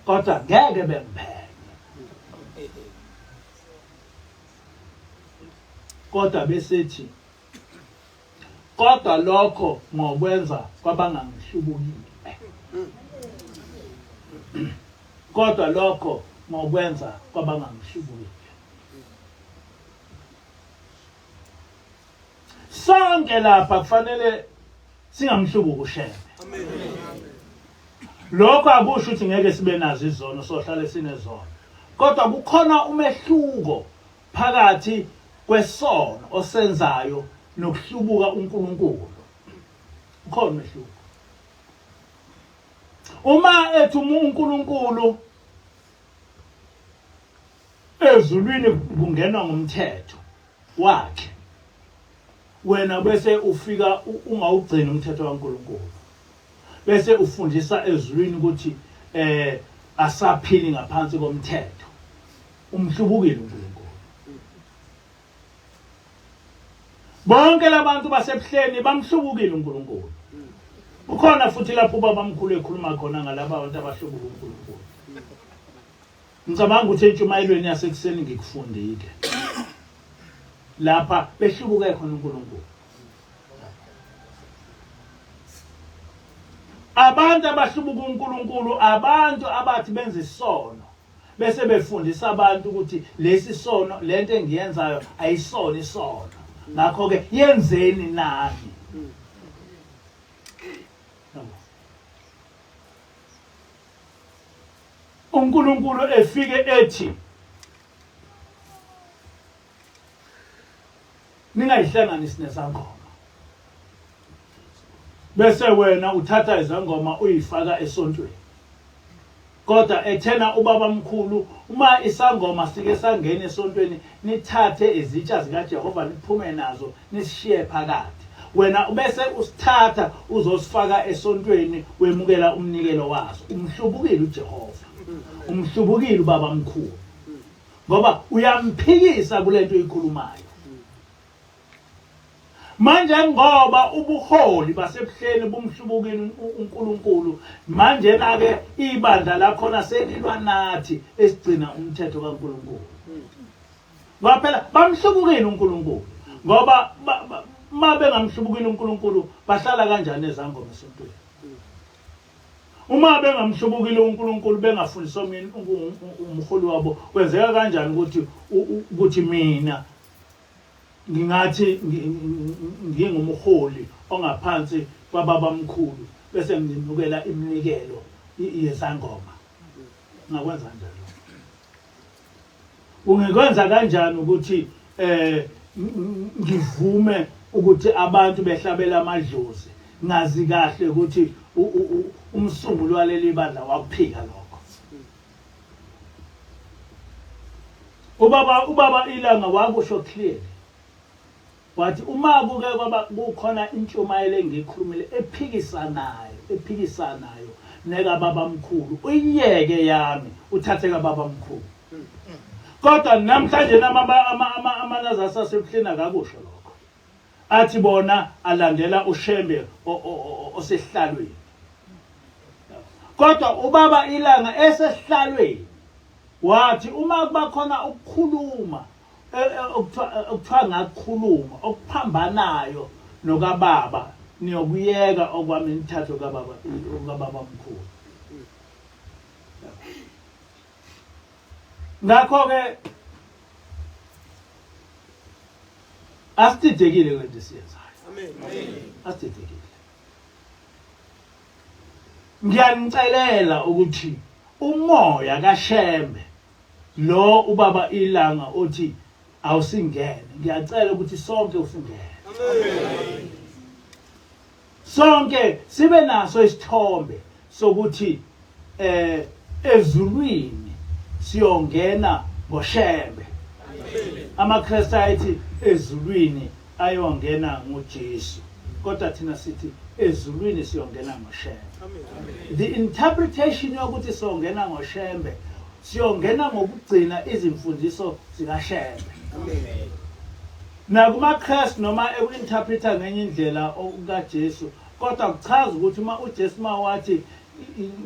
kodwa ngeke bengiphethe kodwa besethi kodwa lokho ngokwenza kwabangangihlubukile kodwa lokho ngokwenza kwabangangihlubukile sonke lapha kufanele singamhlubuki uShembe amen lokho akusho ukuthi ngeke sibe nazo izono sohlale sinezono kodwa kukhona umehluko phakathi kwesono osenzayo nokuhlubuka uNkulunkulu ukhona umehluko uma ethi uNkulunkulu ezulwini kungenwa ngomthetho wakhe wena bese ufika ungawugcina umthetho kaNkulunkulu bese ufundisa ezulwini ukuthi asaphili ngaphansi komthetho umhlubukile uNkulunkulu bonke labantu basebuhleni bamhlubukile uNkulunkulu ukhona futhi lapho ubabamkhulu ekhuluma khona ngalabo abantu abahlubuka uNkulunkulu ngicabanga ukuthi entshumayelweni yasekuseni ngikufundile lapha behlubuke khona uNkulunkulu abantu abahlubuka uNkulunkulu abantu abathi benza isono bese befundisa abantu ukuthi lesi sono lento engiyenzayo ayisona isono ngakho ke yenzeni nani uNkulunkulu efike ethi ningayihlanganisi nesangoma bese wena uthatha izangoma uyifaka esontweni kodwa ethena ubabamkhulu uma isangoma sike sangena esontweni nithathe izitsha zikaJehova niphume nazo nishiye phakathi wena bese usithatha uzosifaka esontweni wemukela umnikelo waso umhlubukile uJehova umhlubukile ubabamkhulu ngoba uyamphikisa kulento oyikhulumayo manje ngoba ubuholi basebuhleni bumhlubukile uNkulunkulu manje ke ibandla lakhona selilwa nathi esigcina umthetho kaNkulunkulu ngoba phela bamhlubukile uNkulunkulu ngoba mabe ngamhlubukile uNkulunkulu bahlala kanjani ezangoma esontweni uma bengamhlubukile uNkulunkulu bengafundisa umholi wabo kwenzeka kanjani ukuthi mina ngingathi ngingumholi ongaphansi kwababamkhulu bese ngimukela iminikelo yesangoma ngakwenza njalo ungekwenza kanjani ukuthi ngivume ukuthi abantu behlabela amadlozi ngazi kahle ukuthi umsunguli waleli bandla wakuphika lokho ubaba ilanga wakusho clearly wathi uma kuke kwaba kukhona intshumayelo engikhulumile ephikisanayo neka babamkhulu uyiyeke yami uthathe kababamkhulu kodwa namhlanje amanaza asasebuhleni akakusho lokho athi bona alandela uShembe osehlalweni kodwa ubaba ilanga esehlalweni wathi uma kuba khona ukukhuluma okuthiwa ngakukhuluma okuphambanayo nokababa niyokuyeka okwami nithathe kababamkhulu ngakho ke asithekile kwento siyenzayo amen asithekile ngiyanicelela ukuthi umoya kaShembe lo ubaba ilanga uthi awusingene. Ngiyacela ukuthi sonke usingene. Sonke sibe naso isithombe sokuthi ezulwini siyongena ngoshembe. AmaKristu ayithi ezulwini ayongena ngoJesu, kodwa thina sithi ezulwini siyongena ngoshembe. The interpretation yokuthi siyongena ngoshembe, siyongena ngokugcina izimfundiso zikaShembe. NakumaKristu noma ekuinterpreta ngenye indlela okaJesu, kodwa kuchaza ukuthi uma uJesu wathi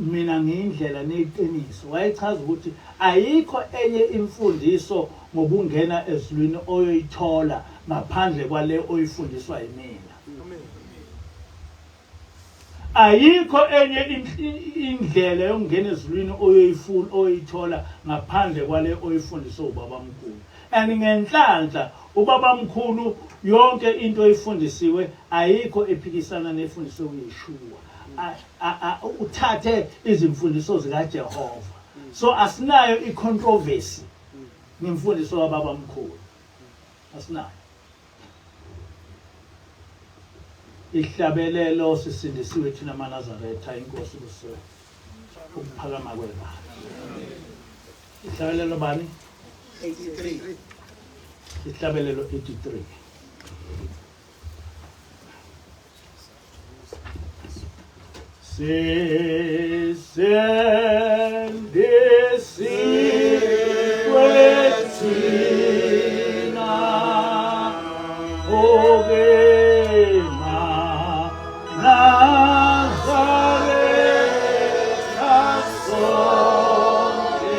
mina ngiyindlela neqiniso, wayechaza ukuthi ayikho enye imfundiso ngokungena ezulwini oyoyithola ngaphandle kwale oyifundiswa yimina. Ayikho enye indlela yokungena ezulwini oyoyithola ngaphandle kwale oyifundiswa ubaba mkhulu. And ngenhlanhla ubaba mkhulu yonke into oyifundisiwe ayikho ephikisana nefundiso uYeshua. Uthathe izimfundiso zikaJehova. So asinayo icontroversy ngemfundiso kababa mkhulu. Asinayo. Ihlabelelo sisindisiwe thina maNazaretha inkosi kusiwe. Ukuphakama kwebandla. Ihlabelelo bani? 83. Ihlabelelo 83. Sisindisiwe thina Nazaretha sonke